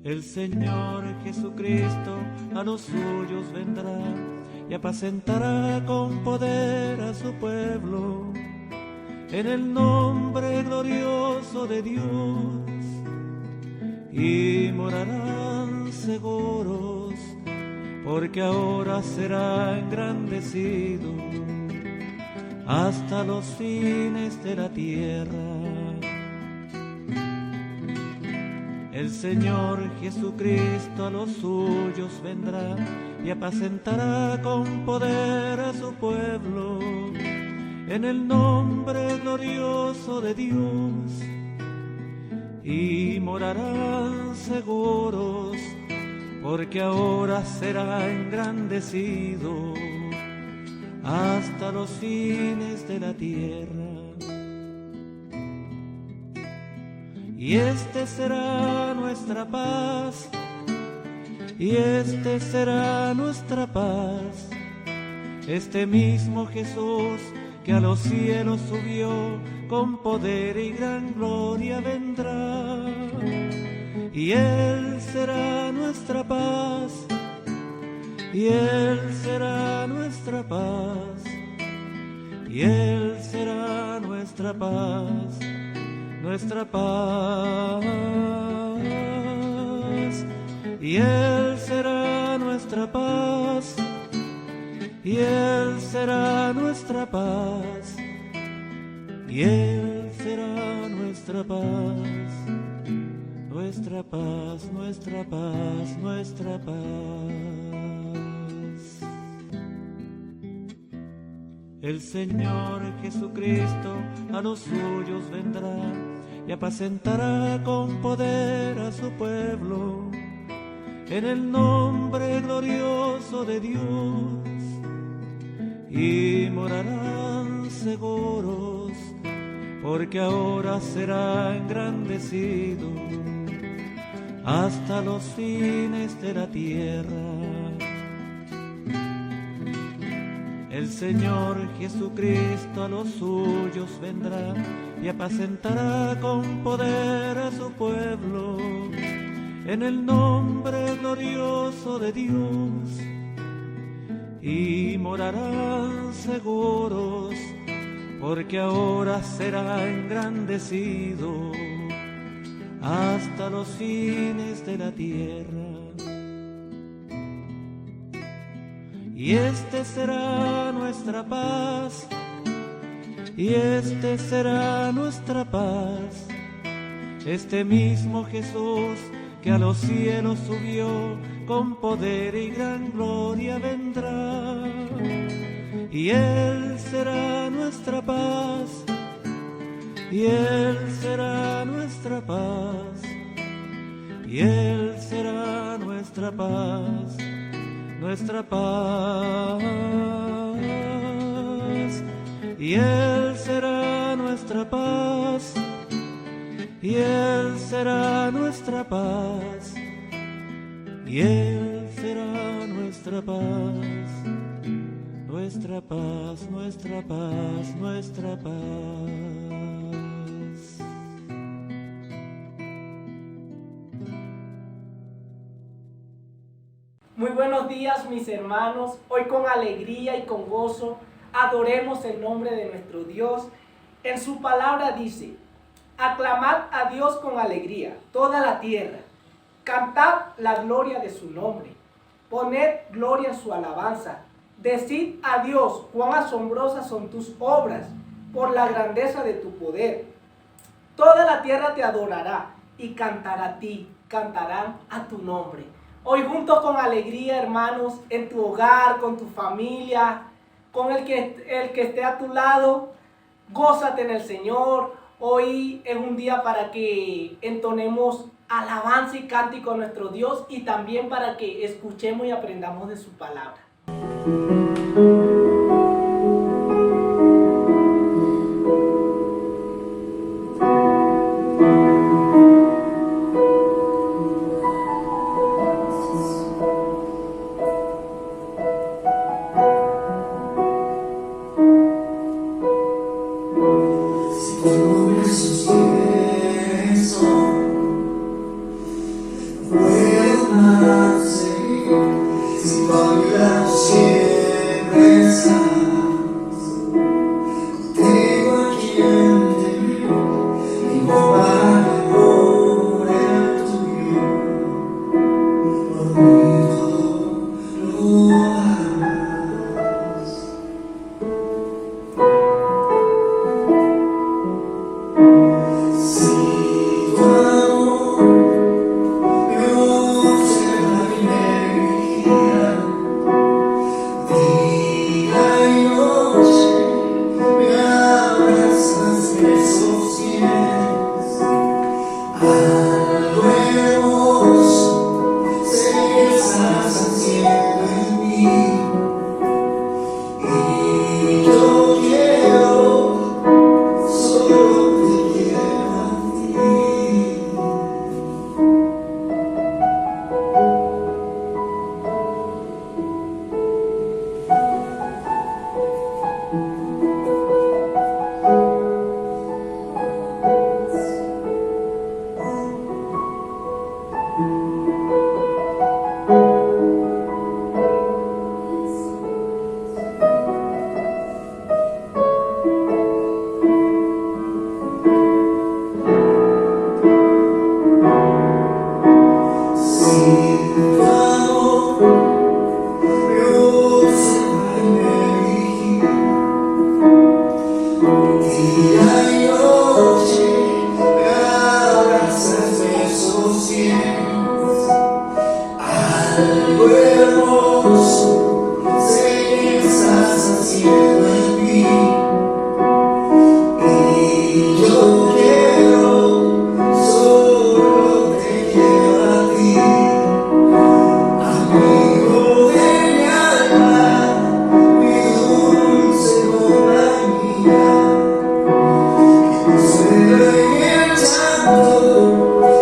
El Señor Jesucristo a los suyos vendrá y apacentará con poder a su pueblo. En el nombre glorioso de Dios, y morarán seguros, porque ahora será engrandecido hasta los fines de la tierra. El Señor Jesucristo a los suyos vendrá y apacentará con poder a su pueblo. En el nombre glorioso de Dios, y morarán seguros, porque ahora será engrandecido hasta los fines de la tierra. Y este será nuestra paz, y este será nuestra paz, este mismo Jesús que a los cielos subió, con poder y gran gloria vendrá. Y Él será nuestra paz, y Él será nuestra paz, y Él será nuestra paz, nuestra paz. Y Él será nuestra paz, y Él será nuestra paz, y Él será nuestra paz, nuestra paz, nuestra paz, nuestra paz. El Señor Jesucristo a los suyos vendrá y apacentará con poder a su pueblo. En el nombre glorioso de Dios, y morarán seguros, porque ahora será engrandecido hasta los fines de la tierra. El Señor Jesucristo a los suyos vendrá y apacentará con poder a su pueblo. En el nombre glorioso de Dios, y morarán seguros, porque ahora será engrandecido hasta los fines de la tierra. Y este será nuestra paz, y este será nuestra paz, este mismo Jesús que a los cielos subió, con poder y gran gloria vendrá. Y Él será nuestra paz, y Él será nuestra paz, y Él será nuestra paz, nuestra paz. Y Él será nuestra paz, y Él será nuestra paz, y Él será nuestra paz, nuestra paz, nuestra paz, nuestra paz. Muy buenos días, mis hermanos. Hoy con alegría y con gozo adoremos el nombre de nuestro Dios. En su palabra dice: aclamad a Dios con alegría, toda la tierra. Cantad la gloria de su nombre. Poned gloria en su alabanza. Decid a Dios cuán asombrosas son tus obras, por la grandeza de tu poder. Toda la tierra te adorará y cantará a ti, cantarán a tu nombre. Hoy juntos con alegría, hermanos, en tu hogar, con tu familia, con el que esté a tu lado, gózate en el Señor. Hoy es un día para que entonemos alabanza y cántico a nuestro Dios, y también para que escuchemos y aprendamos de su palabra. Sus pies son tú a mi lado siempre estás. Tengo a quien temer y no vale por el tuyo. Por mí todo lo harás. Si tu amor me observa y me vigila, día y noche me abrazas, me sostienes. Algo hermoso sé que estás haciendo en mí, y yo quiero, solo te quiero a ti. Si tu amor me observa y me vigila, día y noche me abrazas, me sostienes. Algo hermoso sé que estás haciendo en mí, y yo quiero, solo te quiero a ti. Amigo de mi alma, mi dulce compañía, mi consuelo en el llanto,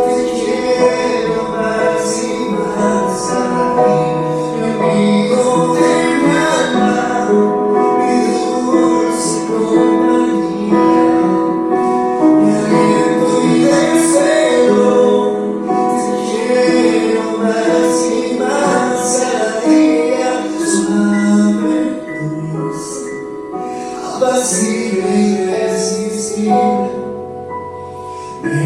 te quiero más y más a ti. Mi amigo de mi alma, mi dulce compañía, mi aliento y deseo, te quiero más y más cada día. Suave, dulce, apacible y irresistible, me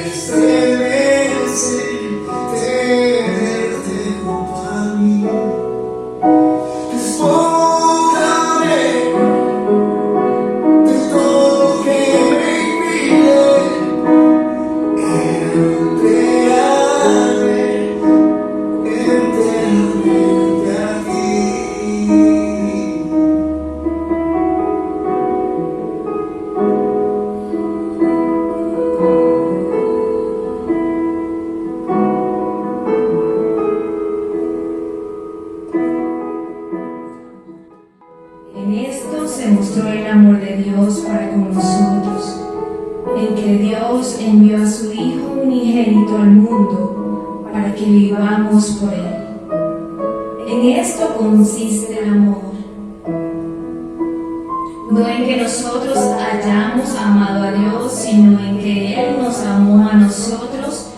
estremece tenerte junto a mí. Despójame de todo que me impide entregarme enteramente a ti. En esto se mostró el amor de Dios para con nosotros, en que Dios envió a su Hijo unigénito al mundo para que vivamos por Él. En esto consiste el amor, no en que nosotros hayamos amado a Dios, sino en que Él nos amó a nosotros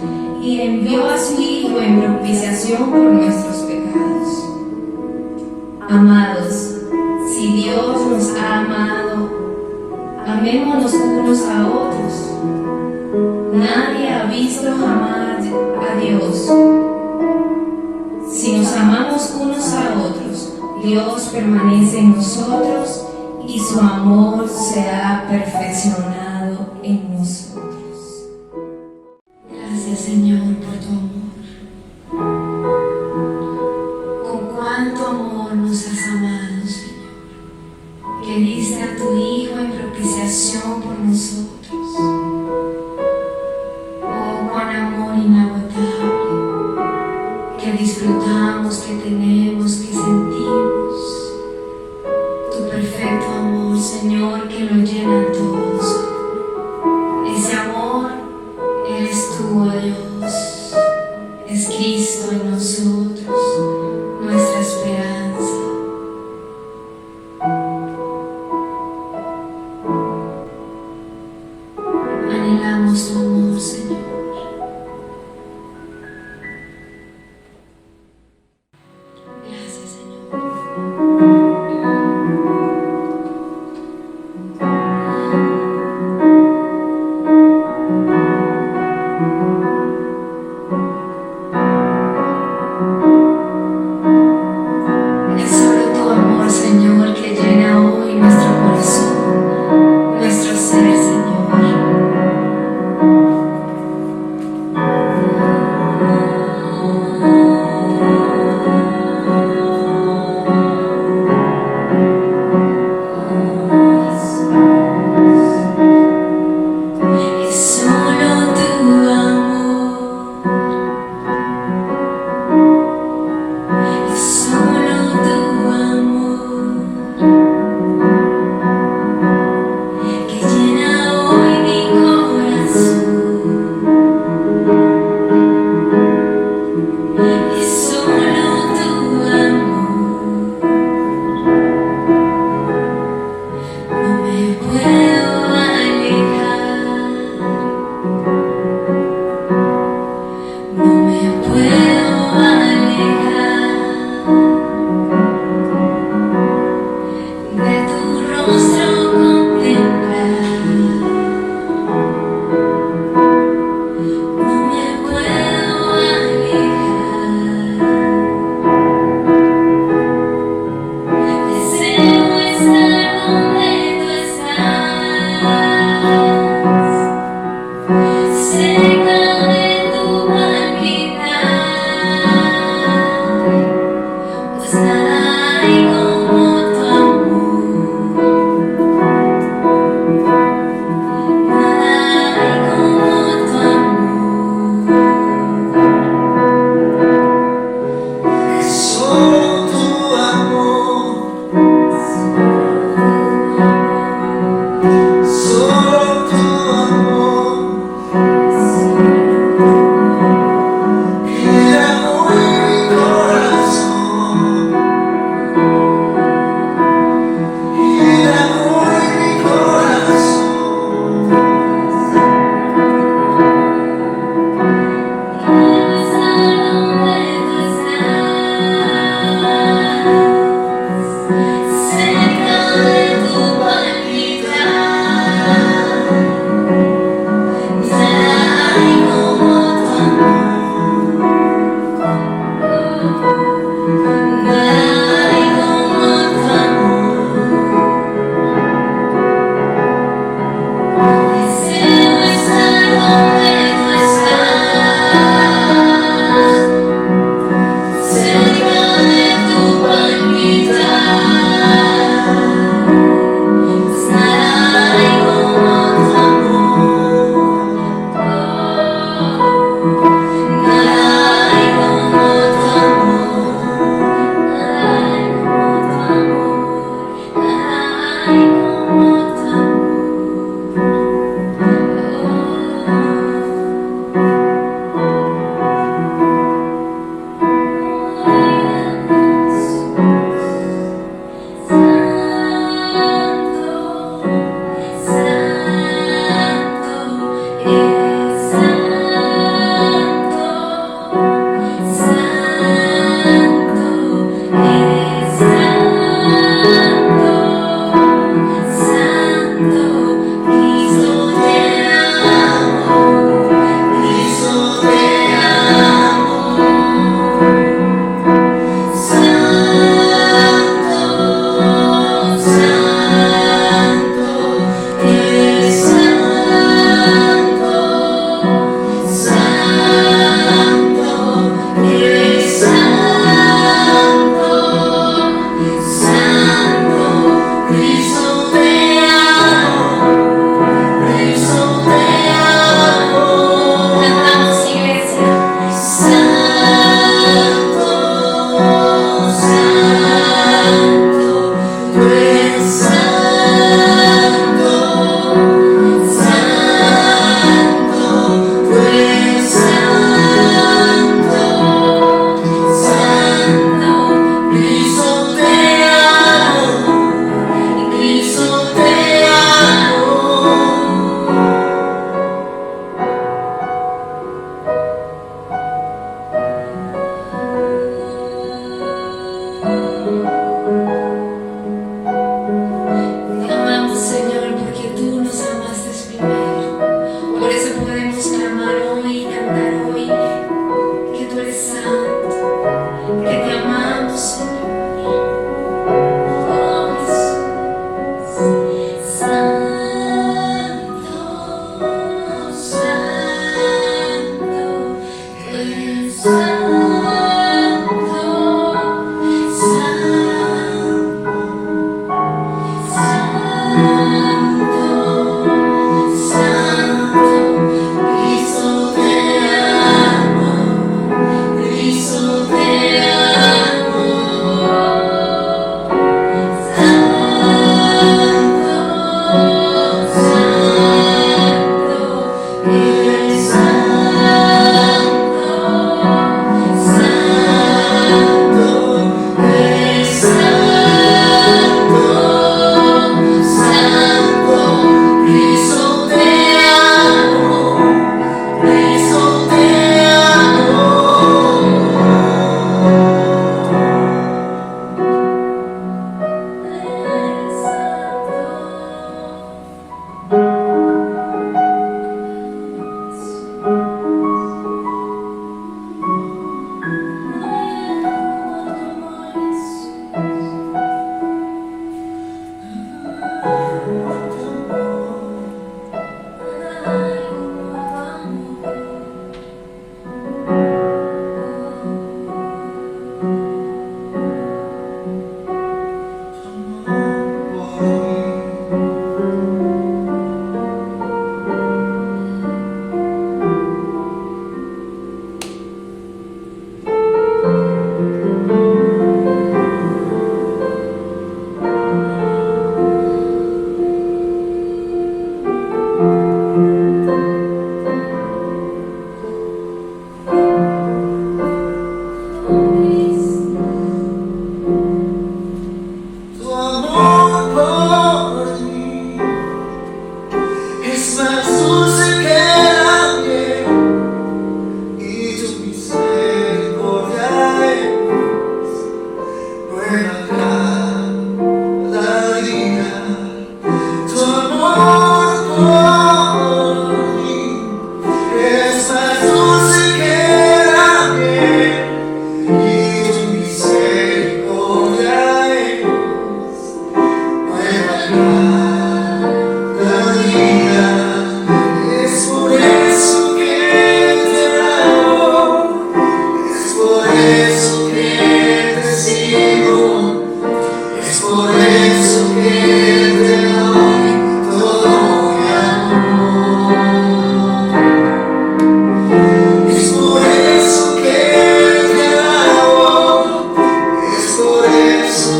y envió a su Hijo en propiciación por nuestros pecados. Amados, si Dios nos ha amado, amémonos unos a otros. Nadie ha visto jamás a Dios. Si nos amamos unos a otros, Dios permanece en nosotros y su amor se ha perfeccionado en nosotros. Gracias, Señor, por tu amor. Con cuánto amor nos has amado, Señor, que diste a tu Hijo en propiciación por nosotros. Oh, cuán amor inagotable, que disfrutamos, que tenemos, que sentimos. Tu perfecto amor, Señor, que lo llena todo, Señor. Ese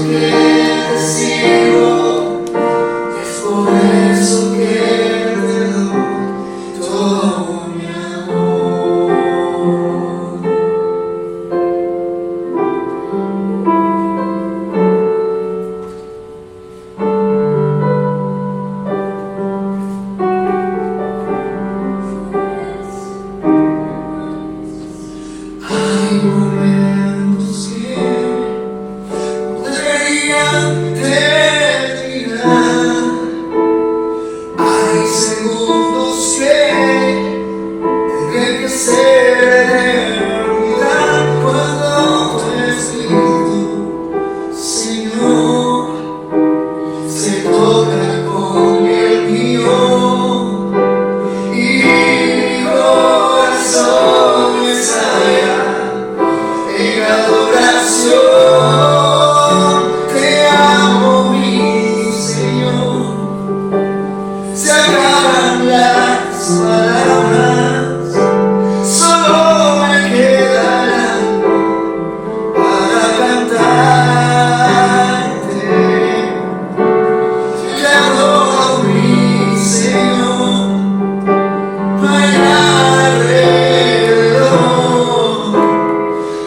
que te sigo, y es por eso que te doy todo mi amor. Hay momentos que podrían terminar. Hay segundos que tendré que ser eternidad. Cuando tu espíritu, Señor, se toca con el mío y mi corazón estalla en adoración. Te amo, mi Señor. Se acaban las palabras, solo me queda el alma para cantarte. Te adoro, mi Señor. No hay nada alrededor,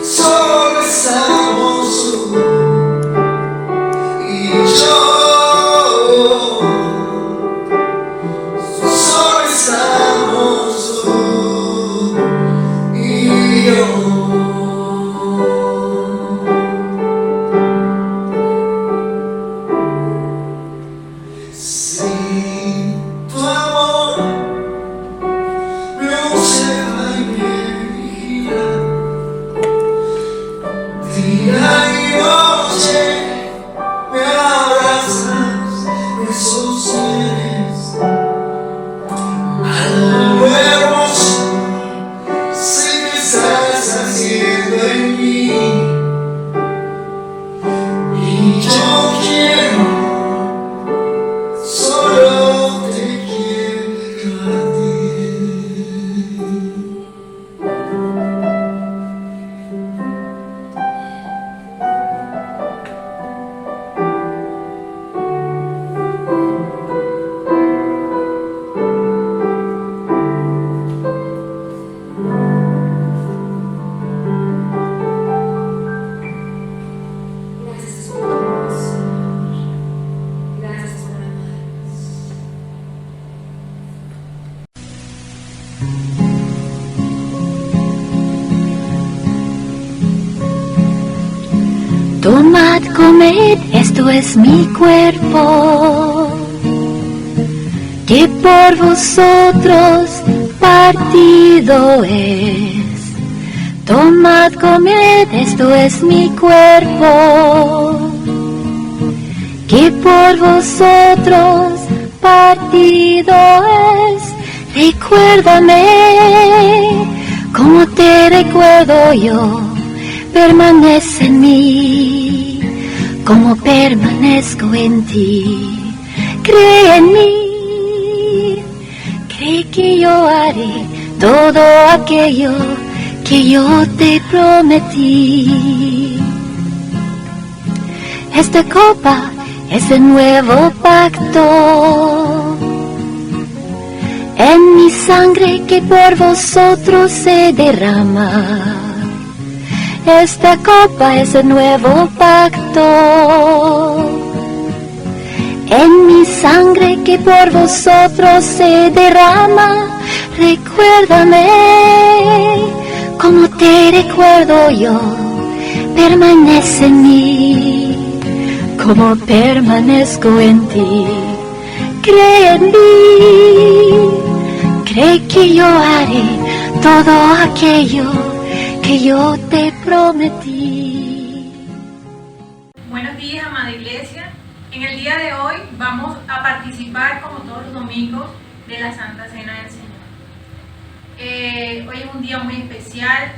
solo estamos tú y yo. Solo estamos tú y yo. Si tu amor me observa y me vigila, día y noche me abrazas, me sostienes. Algo hermoso sé que estás haciendo en mí, y yo quiero, solo te quiero a ti. Gracias por tu amor, Señor. Gracias por amarnos. Tomad, comed, esto es mi cuerpo, que por vosotros partido es. Tomad, comed, esto es mi cuerpo, que por vosotros partido es. Recuérdame como te recuerdo yo, permanece en mí como permanezco en ti. Cree en mí, cree que yo haré todo aquello que yo te prometí. Esta copa es el nuevo pacto, en mi sangre que por vosotros se derrama. Esta copa es el nuevo pacto, en mi sangre que por vosotros se derrama. Recuérdame como te recuerdo yo, permanece en mí como permanezco en ti. Cree en mí, cree que yo haré todo aquello que yo te prometí. Buenos días, amada iglesia. En el día de hoy vamos a participar, como todos los domingos, de la Santa Cena del Señor. Hoy es un día muy especial.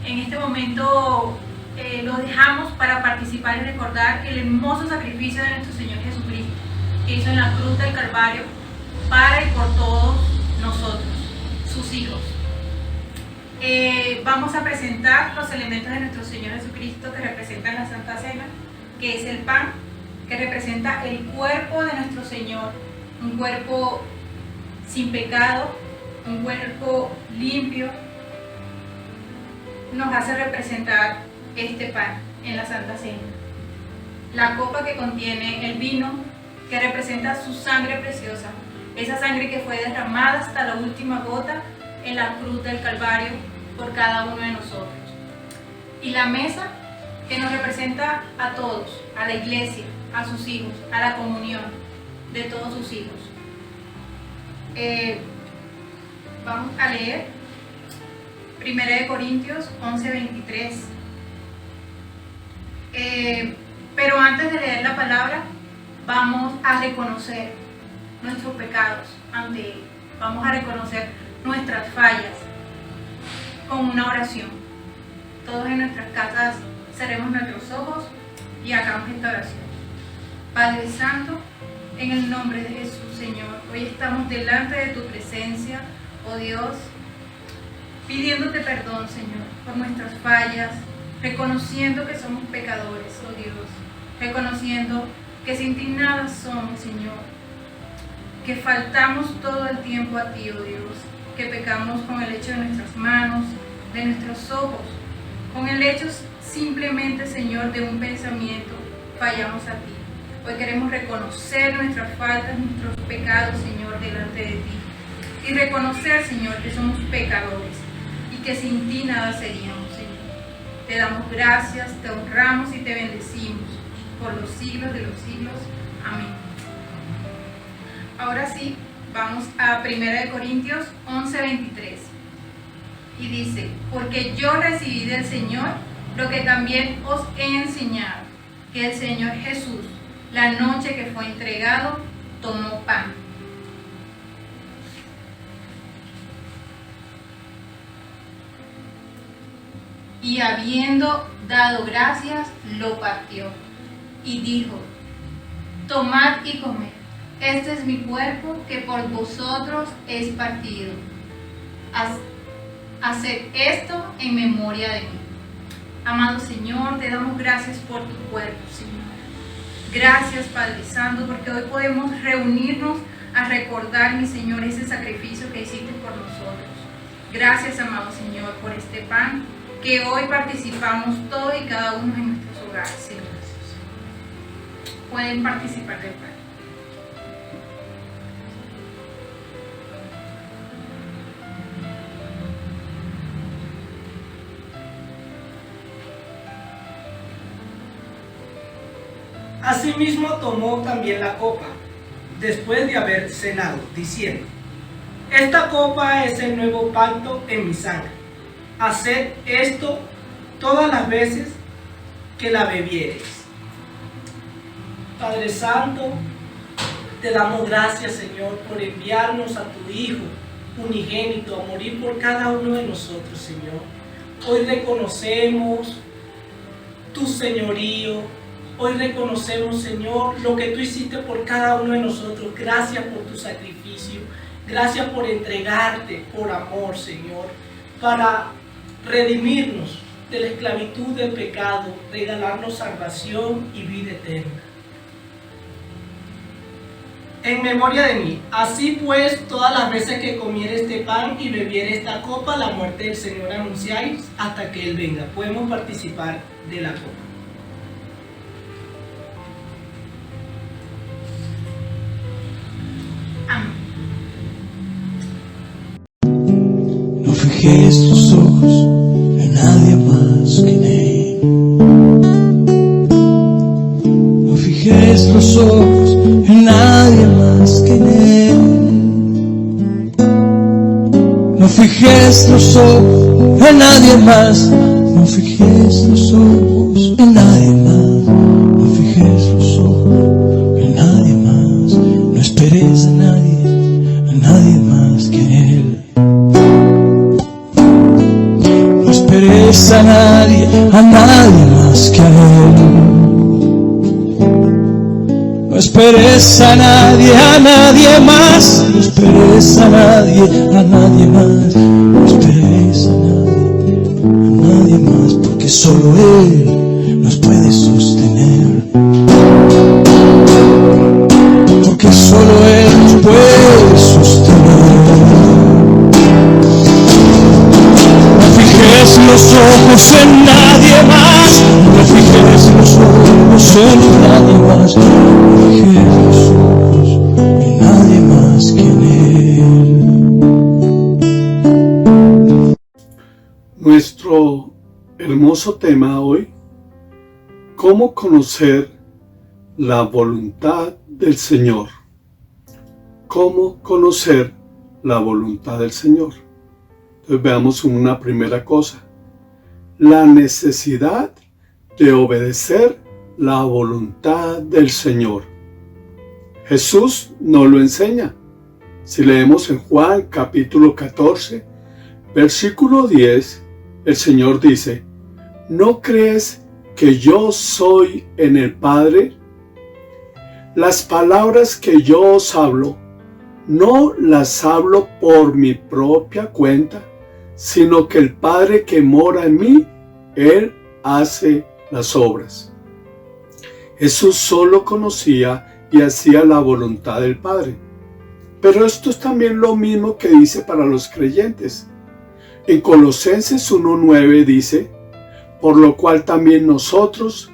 En este momento los dejamos para participar y recordar el hermoso sacrificio de nuestro Señor Jesucristo, que hizo en la cruz del Calvario para y por todos nosotros, sus hijos. Vamos a presentar los elementos de nuestro Señor Jesucristo que representan la Santa Cena. que es el pan, que representa el cuerpo de nuestro Señor, un cuerpo sin pecado, un cuerpo limpio, nos hace representar este pan en la Santa Cena. La copa que contiene el vino, que representa su sangre preciosa, esa sangre que fue derramada hasta la última gota en la cruz del Calvario por cada uno de nosotros. Y la mesa, que nos representa a todos, a la iglesia, a sus hijos, a la comunión de todos sus hijos. Vamos a leer 1 Corintios 11:23. Pero antes de leer la palabra, vamos a reconocer nuestros pecados ante Él. Vamos a reconocer nuestras fallas con una oración. Todos en nuestras casas cerremos nuestros ojos y hagamos esta oración. Padre Santo, en el nombre de Jesús, Señor, hoy estamos delante de tu presencia, oh Dios, pidiéndote perdón, Señor, por nuestras fallas, reconociendo que somos pecadores, oh Dios, reconociendo que sin ti nada somos, Señor, que faltamos todo el tiempo a ti, oh Dios, que pecamos con el hecho de nuestras manos, de nuestros ojos, con el hecho simplemente, Señor, de un pensamiento, fallamos a ti. Hoy queremos reconocer nuestras faltas, nuestros pecados, Señor, delante de ti. Y reconocer, Señor, que somos pecadores y que sin ti nada seríamos, Señor. Te damos gracias, te honramos y te bendecimos por los siglos de los siglos. Amén. Ahora sí, vamos a 1 Corintios 11:23. Y dice, porque yo recibí del Señor lo que también os he enseñado, que el Señor Jesús, la noche que fue entregado, tomó pan. Y habiendo dado gracias, lo partió y dijo, tomad y comed, este es mi cuerpo que por vosotros es partido. Haced esto en memoria de mí. Amado Señor, te damos gracias por tu cuerpo, Señor. Gracias, Padre Santo, porque hoy podemos reunirnos a recordar, mi Señor, ese sacrificio que hiciste por nosotros. Gracias, amado Señor, por este pan que hoy participamos todos y cada uno en nuestros hogares, Señor. Pueden participar del pan. Asimismo tomó también la copa, después de haber cenado, diciendo, esta copa es el nuevo pacto en mi sangre. Haced esto todas las veces que la bebiereis. Padre Santo, te damos gracias, Señor, por enviarnos a tu Hijo unigénito a morir por cada uno de nosotros, Señor. Hoy reconocemos tu señorío. Hoy reconocemos, Señor, lo que tú hiciste por cada uno de nosotros. Gracias por tu sacrificio. Gracias por entregarte por amor, Señor, para redimirnos de la esclavitud del pecado, regalarnos salvación y vida eterna. En memoria de mí, así pues, todas las veces que comiere este pan y bebiere esta copa, la muerte del Señor anunciáis hasta que Él venga. Podemos participar de la copa. No fijes tus ojos en nadie más que en Él. No fijes los ojos en nadie más que en Él. No fijes los ojos en nadie más. No fijes los ojos en nadie más. No fijes los ojos en nadie más. No esperes a nadie más que en Él. No esperes a nadie más que a Él. No esperes a nadie más. No esperes a nadie más. No esperes a nadie más, porque solo Él nos puede sostener. los ojos en nadie más, no fijes los ojos en nadie más, no fijes los ojos en nadie más que en Él. Nuestro hermoso tema hoy: ¿cómo conocer la voluntad del Señor? ¿Cómo conocer la voluntad del Señor? Entonces veamos una primera cosa: la necesidad de obedecer la voluntad del Señor. Jesús nos lo enseña. Si leemos en Juan capítulo 14, versículo 10, el Señor dice: ¿no crees que yo soy en el Padre? Las palabras que yo os hablo, no las hablo por mi propia cuenta, sino que el Padre que mora en mí, Él hace las obras. Jesús solo conocía y hacía la voluntad del Padre. Pero esto es también lo mismo que dice para los creyentes. En Colosenses 1:9 dice: por lo cual también nosotros,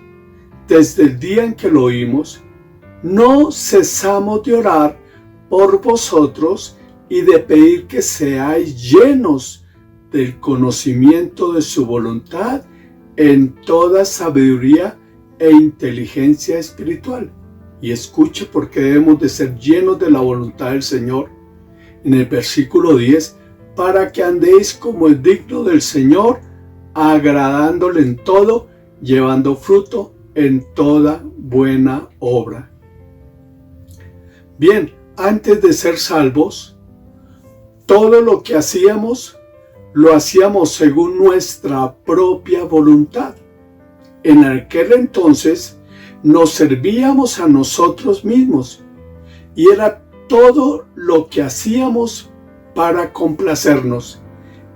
desde el día en que lo oímos, no cesamos de orar por vosotros y de pedir que seáis llenos del conocimiento de su voluntad en toda sabiduría e inteligencia espiritual. Y escuche por qué debemos de ser llenos de la voluntad del Señor. En el versículo 10, para que andéis como es digno del Señor, agradándole en todo, llevando fruto en toda buena obra. Bien, antes de ser salvos, todo lo que hacíamos, lo hacíamos según nuestra propia voluntad. En aquel entonces nos servíamos a nosotros mismos y era todo lo que hacíamos para complacernos.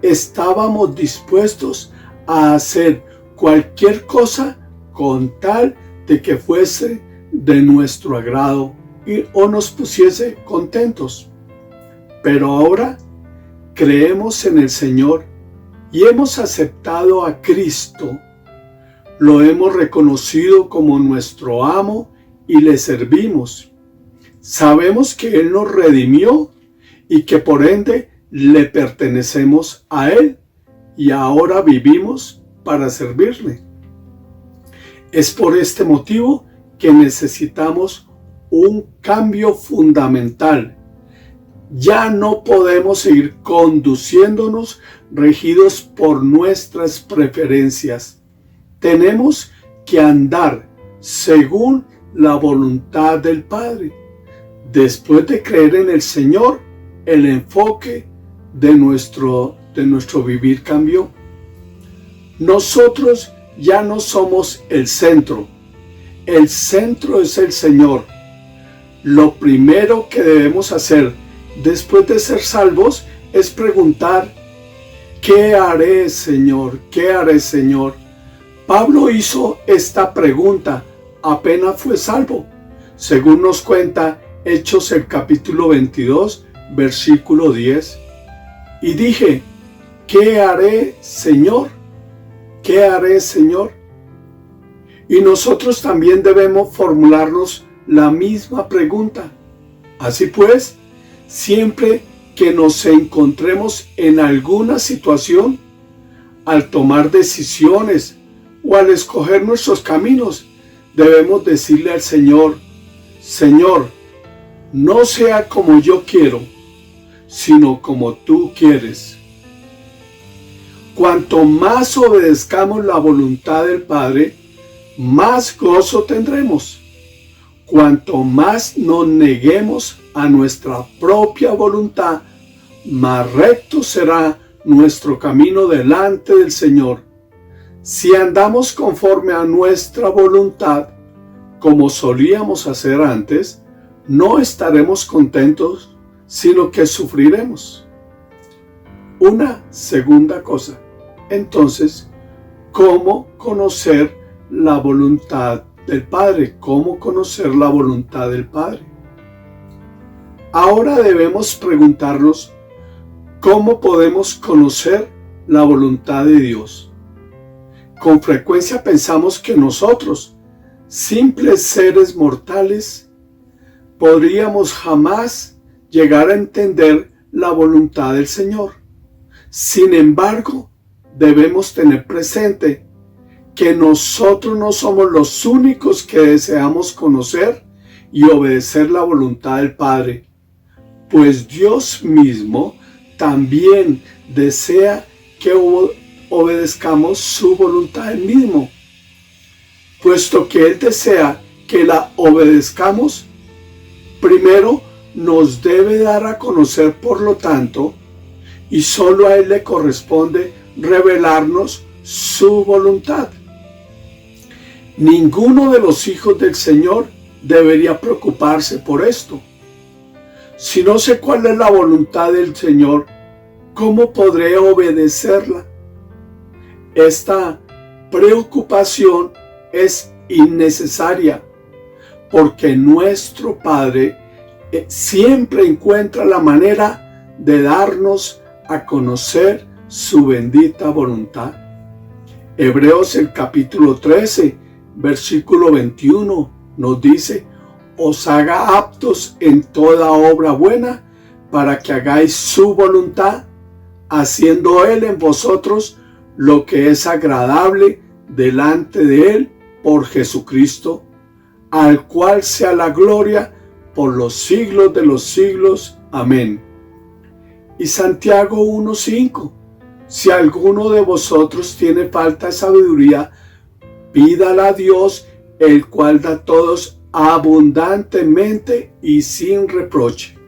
Estábamos dispuestos a hacer cualquier cosa con tal de que fuese de nuestro agrado o nos pusiese contentos. Pero ahora creemos en el Señor y hemos aceptado a Cristo. Lo hemos reconocido como nuestro amo y le servimos. Sabemos que Él nos redimió y que por ende le pertenecemos a Él y ahora vivimos para servirle. Es por este motivo que necesitamos un cambio fundamental. Ya no podemos seguir conduciéndonos regidos por nuestras preferencias. Tenemos que andar según la voluntad del Padre. Después de creer en el Señor, el enfoque de nuestro vivir cambió. Nosotros ya no somos el centro. El centro es el Señor. Lo primero que debemos hacer después de ser salvos es preguntar: ¿qué haré, Señor? ¿Qué haré, Señor? Pablo hizo esta pregunta apenas fue salvo, según nos cuenta Hechos el capítulo 22, versículo 10. Y dije: ¿qué haré, Señor? ¿Qué haré, Señor? Y nosotros también debemos formularnos la misma pregunta. Así pues, siempre que nos encontremos en alguna situación, al tomar decisiones o al escoger nuestros caminos, debemos decirle al Señor: Señor, no sea como yo quiero, sino como tú quieres. Cuanto más obedezcamos la voluntad del Padre, más gozo tendremos. Cuanto más nos neguemos a nuestra propia voluntad, más recto será nuestro camino delante del Señor. Si andamos conforme a nuestra voluntad, como solíamos hacer antes, no estaremos contentos, sino que sufriremos. Una segunda cosa. Entonces, ¿cómo conocer la voluntad del Padre? ¿Cómo conocer la voluntad del Padre? Ahora debemos preguntarnos: ¿cómo podemos conocer la voluntad de Dios? Con frecuencia pensamos que nosotros, simples seres mortales, podríamos jamás llegar a entender la voluntad del Señor. Sin embargo, debemos tener presente que nosotros no somos los únicos que deseamos conocer y obedecer la voluntad del Padre, pues Dios mismo también desea que obedezcamos su voluntad Él mismo. Puesto que Él desea que la obedezcamos, primero nos debe dar a conocer, por lo tanto, y solo a Él le corresponde revelarnos su voluntad. Ninguno de los hijos del Señor debería preocuparse por esto. Si no sé cuál es la voluntad del Señor, ¿cómo podré obedecerla? Esta preocupación es innecesaria, porque nuestro Padre siempre encuentra la manera de darnos a conocer su bendita voluntad. Hebreos el capítulo 13, versículo 21 nos dice: os haga aptos en toda obra buena, para que hagáis su voluntad, haciendo Él en vosotros lo que es agradable delante de Él por Jesucristo, al cual sea la gloria por los siglos de los siglos. Amén. Y Santiago 1:5: si alguno de vosotros tiene falta de sabiduría, pídala a Dios, el cual da a todos abundantemente y sin reproche.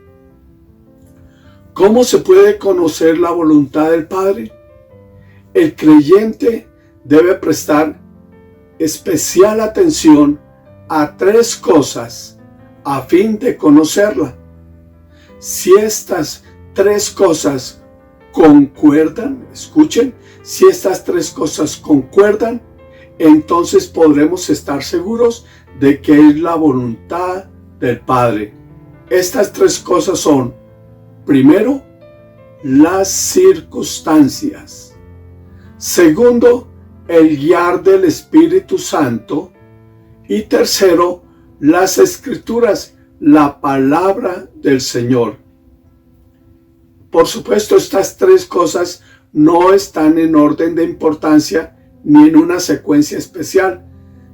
¿Cómo se puede conocer la voluntad del Padre? El creyente debe prestar especial atención a tres cosas a fin de conocerla. Si estas tres cosas concuerdan, escuchen, si estas tres cosas concuerdan, entonces podremos estar seguros de que es la voluntad del Padre. Estas tres cosas son: primero, las circunstancias; segundo, el guiar del Espíritu Santo; y tercero, las Escrituras, la palabra del Señor. Por supuesto, estas tres cosas no están en orden de importancia ni en una secuencia especial.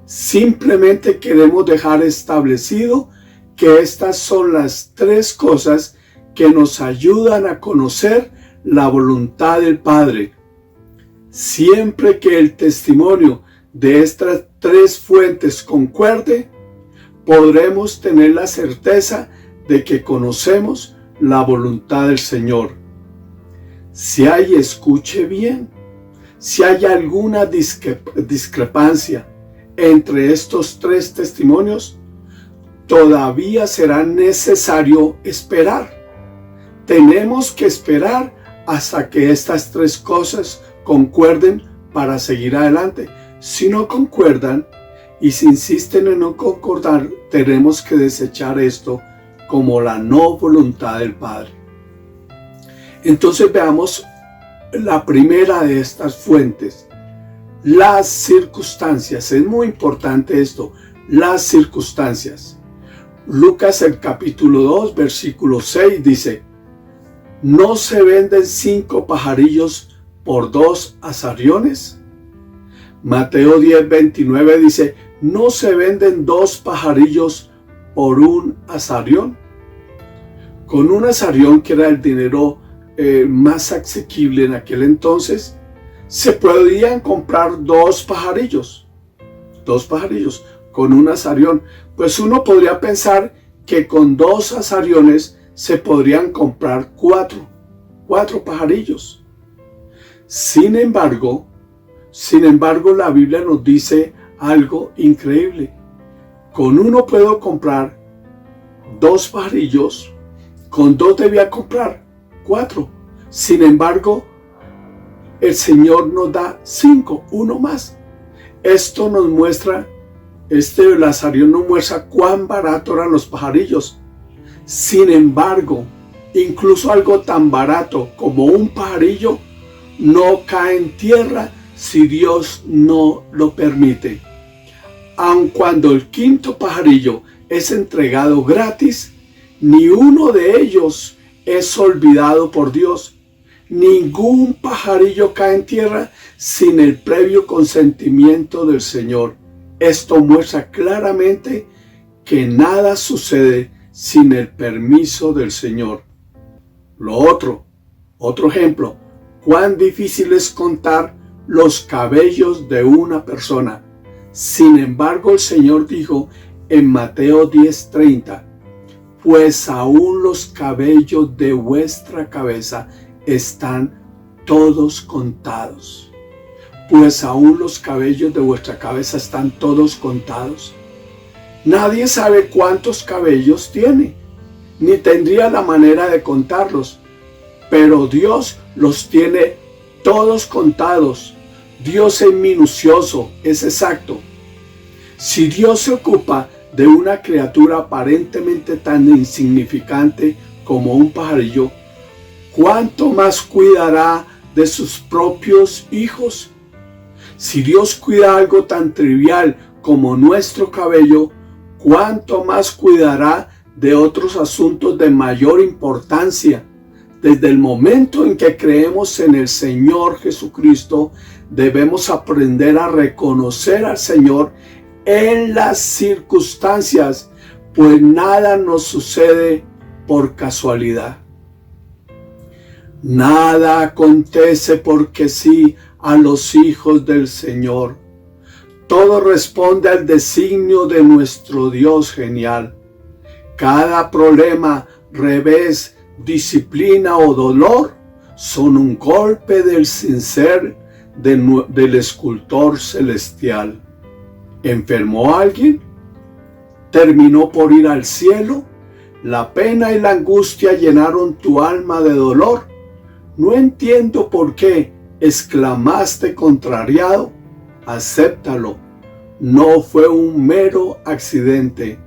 Simplemente queremos dejar establecido que estas son las tres cosas que nos ayudan a conocer la voluntad del Padre. Siempre que el testimonio de estas tres fuentes concuerde, podremos tener la certeza de que conocemos la voluntad del Señor. Si hay, escuche bien, si hay alguna discrepancia entre estos tres testimonios, todavía será necesario esperar. Tenemos que esperar hasta que estas tres cosas concuerden para seguir adelante. Si no concuerdan y si insisten en no concordar, tenemos que desechar esto como la no voluntad del Padre. Entonces veamos la primera de estas fuentes: las circunstancias. Es muy importante esto, las circunstancias. Lucas el capítulo 2, versículo 6 dice: ¿no se venden 5 pajarillos por 2 azariones? Mateo 10, 29 dice: ¿no se venden 2 pajarillos por 1 azarión? Con un azarión, que era el dinero más asequible en aquel entonces, se podían comprar 2 pajarillos. 2 pajarillos con un azarión. Pues uno podría pensar que con 2 azariones se podrían comprar 4 pajarillos. Sin embargo, la Biblia nos dice algo increíble. Con uno puedo comprar 2 pajarillos, con 2 debía comprar 4. Sin embargo, el Señor nos da 5, uno más. Esto nos muestra, el azarión nos muestra cuán barato eran los pajarillos. Sin embargo, incluso algo tan barato como un pajarillo no cae en tierra si Dios no lo permite. Aun cuando el quinto pajarillo es entregado gratis, ni uno de ellos es olvidado por Dios. Ningún pajarillo cae en tierra sin el previo consentimiento del Señor. Esto muestra claramente que nada sucede sin el permiso del Señor. Otro ejemplo, cuán difícil es contar los cabellos de una persona. Sin embargo, el Señor dijo en Mateo 10:30, pues aún los cabellos de vuestra cabeza están todos contados. Pues aún los cabellos de vuestra cabeza están todos contados. Nadie sabe cuántos cabellos tiene, ni tendría la manera de contarlos, pero Dios los tiene todos contados. Dios es minucioso, es exacto. Si Dios se ocupa de una criatura aparentemente tan insignificante como un pajarillo, ¿cuánto más cuidará de sus propios hijos? Si Dios cuida algo tan trivial como nuestro cabello, ¿cuánto más cuidará de otros asuntos de mayor importancia? Desde el momento en que creemos en el Señor Jesucristo, debemos aprender a reconocer al Señor en las circunstancias, pues nada nos sucede por casualidad. Nada acontece porque sí a los hijos del Señor. Todo responde al designio de nuestro Dios genial. Cada problema, revés, disciplina o dolor son un golpe del cincel del escultor celestial. ¿Enfermó a alguien? ¿Terminó por ir al cielo? La pena y la angustia llenaron tu alma de dolor. No entiendo por qué, exclamaste contrariado. Acéptalo. No fue un mero accidente,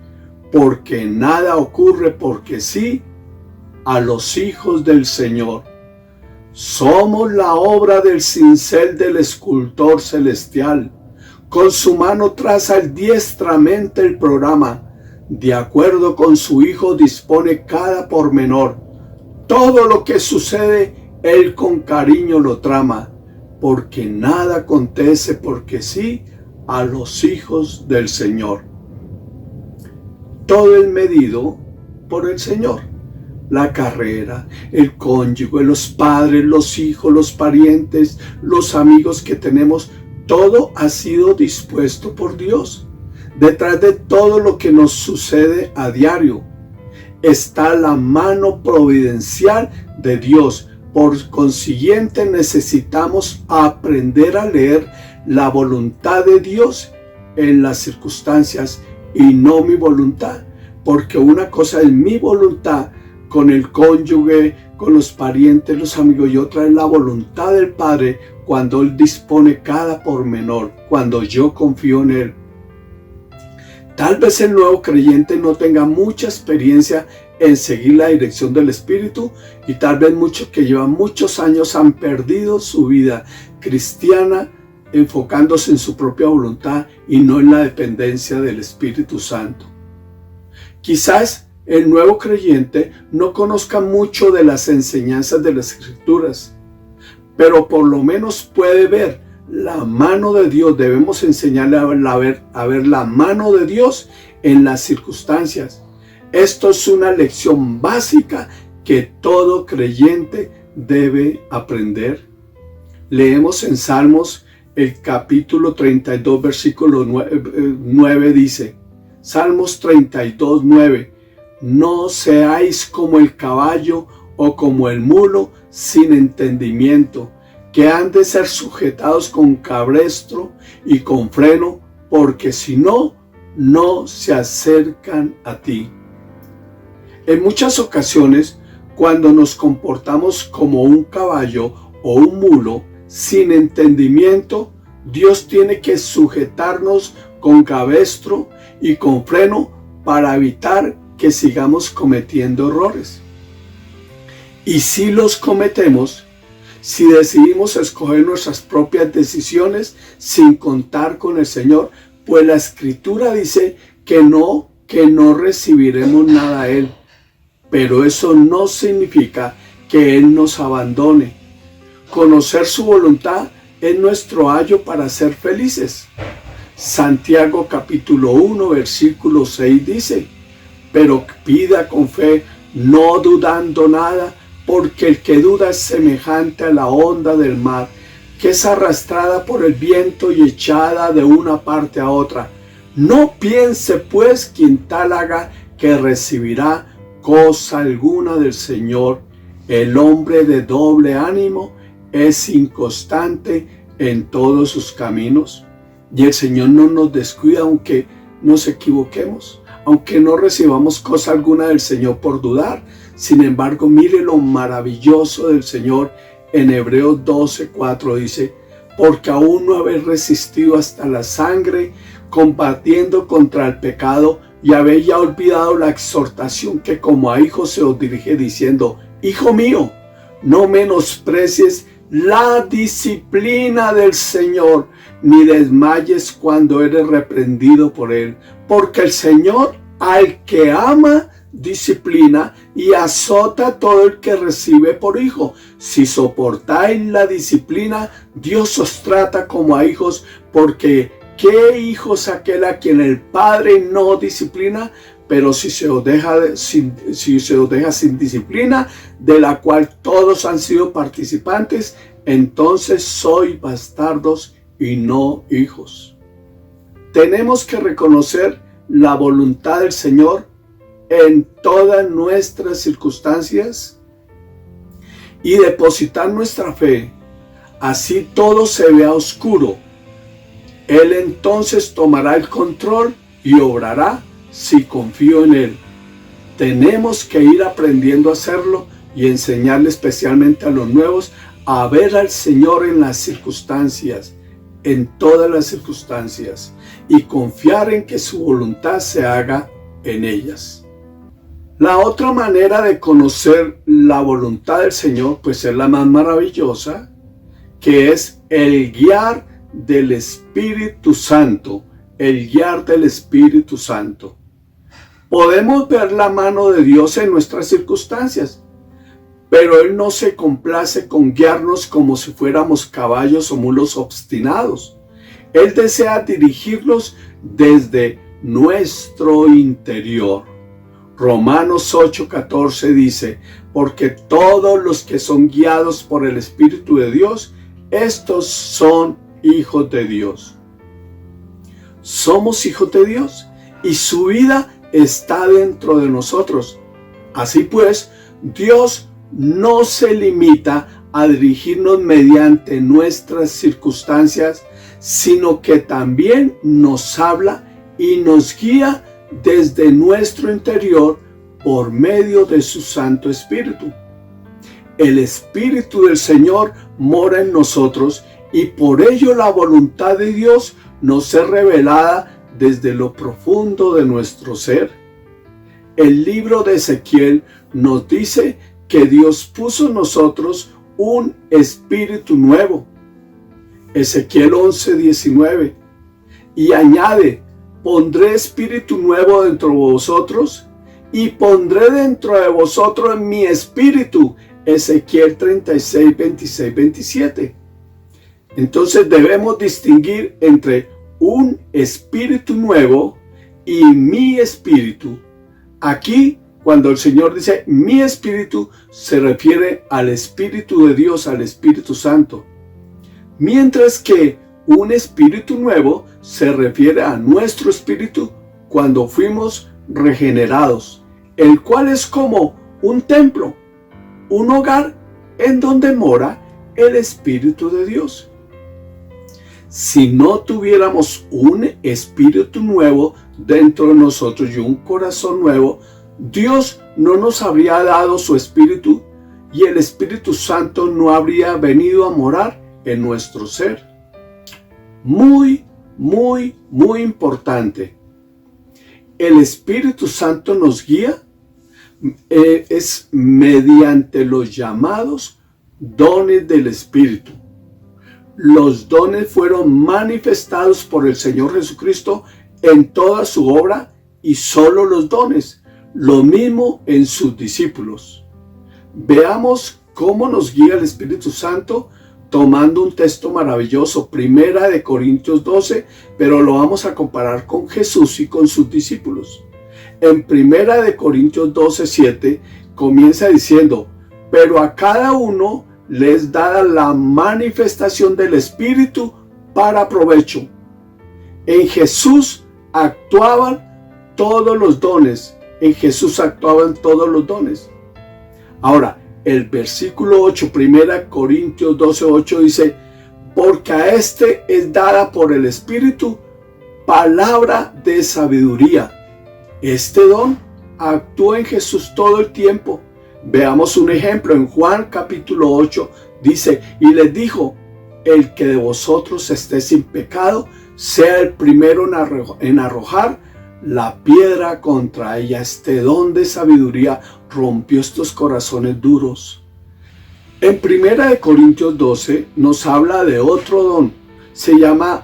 porque nada ocurre porque sí a los hijos del Señor. Somos la obra del cincel del escultor celestial. Con su mano traza diestramente el programa. De acuerdo con su Hijo dispone cada pormenor. Todo lo que sucede, Él con cariño lo trama, porque nada acontece porque sí a los hijos del Señor. Todo es medido por el Señor. La carrera, el cónyuge, los padres, los hijos, los parientes, los amigos que tenemos, todo ha sido dispuesto por Dios. Detrás de todo lo que nos sucede a diario está la mano providencial de Dios. Por consiguiente, necesitamos aprender a leer la voluntad de Dios en las circunstancias y no mi voluntad, porque una cosa es mi voluntad con el cónyuge, con los parientes, los amigos, y otra es la voluntad del Padre cuando Él dispone cada pormenor, cuando yo confío en Él. Tal vez el nuevo creyente no tenga mucha experiencia en seguir la dirección del Espíritu, y tal vez muchos que llevan muchos años han perdido su vida cristiana enfocándose en su propia voluntad y no en la dependencia del Espíritu Santo. Quizás el nuevo creyente no conozca mucho de las enseñanzas de las Escrituras, pero por lo menos puede ver la mano de Dios. Debemos enseñarle a ver la mano de Dios en las circunstancias. Esto es una lección básica que todo creyente debe aprender. Leemos en Salmos el capítulo 32, versículo 9 dice, Salmos 32, 9, no seáis como el caballo o como el mulo sin entendimiento, que han de ser sujetados con cabestro y con freno, porque si no, no se acercan a ti. En muchas ocasiones, cuando nos comportamos como un caballo o un mulo sin entendimiento, Dios tiene que sujetarnos con cabestro y con freno para evitar que sigamos cometiendo errores. Y si los cometemos, si decidimos escoger nuestras propias decisiones sin contar con el Señor, pues la Escritura dice que no recibiremos nada de Él. Pero eso no significa que Él nos abandone. Conocer su voluntad es nuestro ayo para ser felices. Santiago capítulo 1 versículo 6 dice: pero pida con fe, no dudando nada, porque el que duda es semejante a la onda del mar, que es arrastrada por el viento y echada de una parte a otra. No piense pues quien tal haga que recibirá cosa alguna del Señor. El hombre de doble ánimo es inconstante en todos sus caminos. Y el Señor no nos descuida aunque nos equivoquemos, aunque no recibamos cosa alguna del Señor por dudar. Sin embargo, mire lo maravilloso del Señor. En Hebreos 12:4 dice: porque aún no habéis resistido hasta la sangre, combatiendo contra el pecado, y habéis ya olvidado la exhortación que como a hijos se os dirige, diciendo: hijo mío, no menosprecies la disciplina del Señor, ni desmayes cuando eres reprendido por Él, porque el Señor al que ama disciplina y azota a todo el que recibe por hijo. Si soportáis la disciplina, Dios os trata como a hijos, porque ¿qué hijo es aquel a quien el Padre no disciplina? Pero si se os deja sin disciplina, de la cual todos han sido participantes, entonces sois bastardos y no hijos. Tenemos que reconocer la voluntad del Señor en todas nuestras circunstancias y depositar nuestra fe, así todo se vea oscuro. Él entonces tomará el control y obrará si confío en Él. Tenemos que ir aprendiendo a hacerlo y enseñarle especialmente a los nuevos a ver al Señor en las circunstancias, en todas las circunstancias, y confiar en que su voluntad se haga en ellas. La otra manera de conocer la voluntad del Señor, pues es la más maravillosa, que es el guiar del Espíritu Santo, el guiar del Espíritu Santo. Podemos ver la mano de Dios en nuestras circunstancias, pero Él no se complace con guiarnos como si fuéramos caballos o mulos obstinados. Él desea dirigirlos desde nuestro interior. Romanos 8:14 dice: porque todos los que son guiados por el Espíritu de Dios, estos son hijos de Dios. Somos hijos de Dios y su vida está dentro de nosotros. Así pues, Dios no se limita a dirigirnos mediante nuestras circunstancias, sino que también nos habla y nos guía desde nuestro interior por medio de su Santo Espíritu. El Espíritu del Señor mora en nosotros y por ello la voluntad de Dios nos es revelada desde lo profundo de nuestro ser. El libro de Ezequiel nos dice que Dios puso en nosotros un espíritu nuevo. Ezequiel 11:19. Y añade: pondré espíritu nuevo dentro de vosotros y pondré dentro de vosotros mi espíritu. Ezequiel 36, 26, 27. Entonces debemos distinguir entre un espíritu nuevo y mi espíritu. Aquí, cuando el Señor dice mi espíritu, se refiere al Espíritu de Dios, al Espíritu Santo. Mientras que un espíritu nuevo se refiere a nuestro espíritu cuando fuimos regenerados, el cual es como un templo, un hogar en donde mora el Espíritu de Dios. Si no tuviéramos un espíritu nuevo dentro de nosotros y un corazón nuevo, Dios no nos habría dado su espíritu y el Espíritu Santo no habría venido a morar en nuestro ser. Muy importante. El Espíritu Santo nos guía es mediante los llamados dones del Espíritu. Los dones fueron manifestados por el Señor Jesucristo en toda su obra y solo los dones. Lo mismo en sus discípulos. Veamos cómo nos guía el Espíritu Santo tomando un texto maravilloso, 1 Corintios 12, pero lo vamos a comparar con Jesús y con sus discípulos. En 1 Corintios 12, 7 comienza diciendo: pero a cada uno le es dada la manifestación del Espíritu para provecho. En Jesús actuaban todos los dones. En Jesús actuaban todos los dones. Ahora, el versículo 8, 1 Corintios 12, 8 dice: porque a este es dada por el Espíritu palabra de sabiduría. Este don actúa en Jesús todo el tiempo. Veamos un ejemplo en Juan capítulo 8, dice: y les dijo: el que de vosotros esté sin pecado, sea el primero en arrojar la piedra contra ella. Este don de sabiduría rompió estos corazones duros. En 1 Corintios 12 nos habla de otro don. Se llama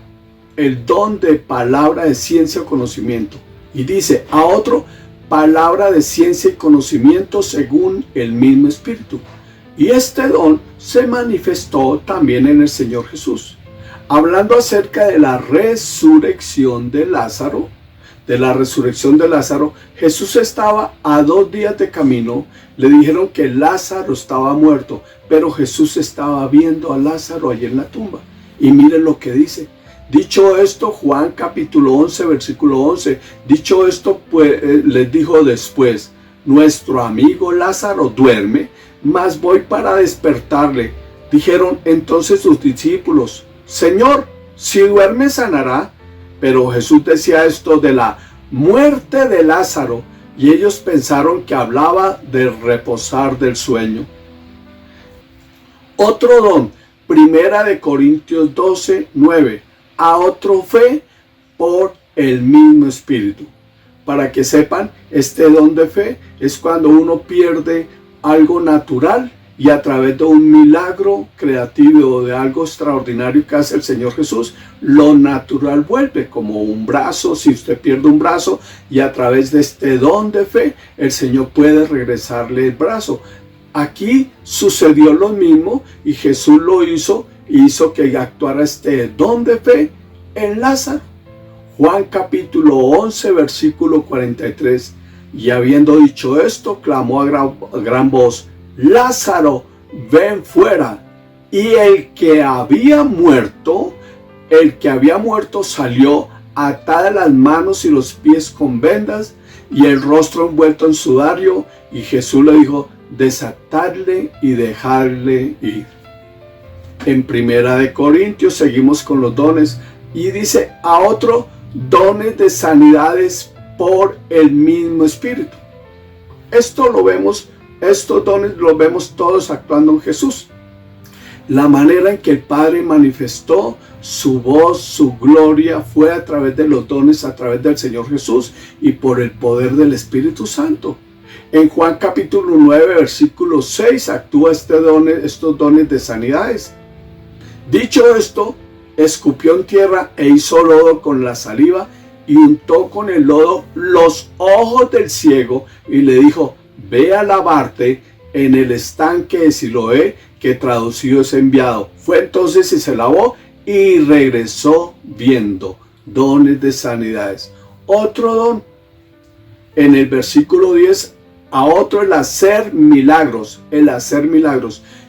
el don de palabra de ciencia o conocimiento. Y dice: a otro, palabra de ciencia y conocimiento según el mismo Espíritu. Y este don se manifestó también en el Señor Jesús. Hablando acerca de la resurrección de Lázaro, Jesús estaba a 2 días de camino. Le dijeron que Lázaro estaba muerto, pero Jesús estaba viendo a Lázaro allí en la tumba. Y miren lo que dice. Dicho esto, Juan capítulo 11, versículo 11, dicho esto, pues, les dijo después: nuestro amigo Lázaro duerme, mas voy para despertarle. Dijeron entonces sus discípulos: Señor, si duerme sanará. Pero Jesús decía esto de la muerte de Lázaro, y ellos pensaron que hablaba del reposar del sueño. Otro don, 1 Corintios 12, 9. A otro fe por el mismo Espíritu. Para que sepan, este don de fe es cuando uno pierde algo natural y a través de un milagro creativo o de algo extraordinario que hace el Señor Jesús, lo natural vuelve, como un brazo. Si usted pierde un brazo, y a través de este don de fe el Señor puede regresarle el brazo. Aquí sucedió lo mismo y Jesús lo hizo que actuara este don de fe en Lázaro. Juan capítulo 11, versículo 43. Y habiendo dicho esto, clamó a gran voz: Lázaro, ven fuera. Y el que había muerto salió, atadas las manos y los pies con vendas y el rostro envuelto en sudario. Y Jesús le dijo: desatadle y dejadle ir. En 1 Corintios seguimos con los dones y dice: a otro, dones de sanidades por el mismo Espíritu. Estos dones los vemos todos actuando en Jesús. La manera en que el Padre manifestó su voz, su gloria, fue a través de los dones, a través del Señor Jesús y por el poder del Espíritu Santo. En Juan capítulo 9, versículo 6, actúa estos dones de sanidades. Dicho esto, escupió en tierra e hizo lodo con la saliva y untó con el lodo los ojos del ciego y le dijo: ve a lavarte en el estanque de Siloé, que traducido es enviado. Fue entonces y se lavó y regresó viendo. Dones de sanidades. Otro don, en el versículo 10, a otro el hacer milagros.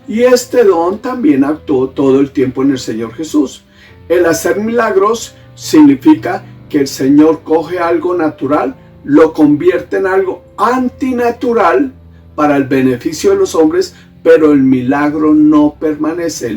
Y este don también actuó todo el tiempo en el Señor Jesús. El hacer milagros significa que el Señor coge algo natural, lo convierte en algo antinatural para el beneficio de los hombres, pero el milagro no permanece.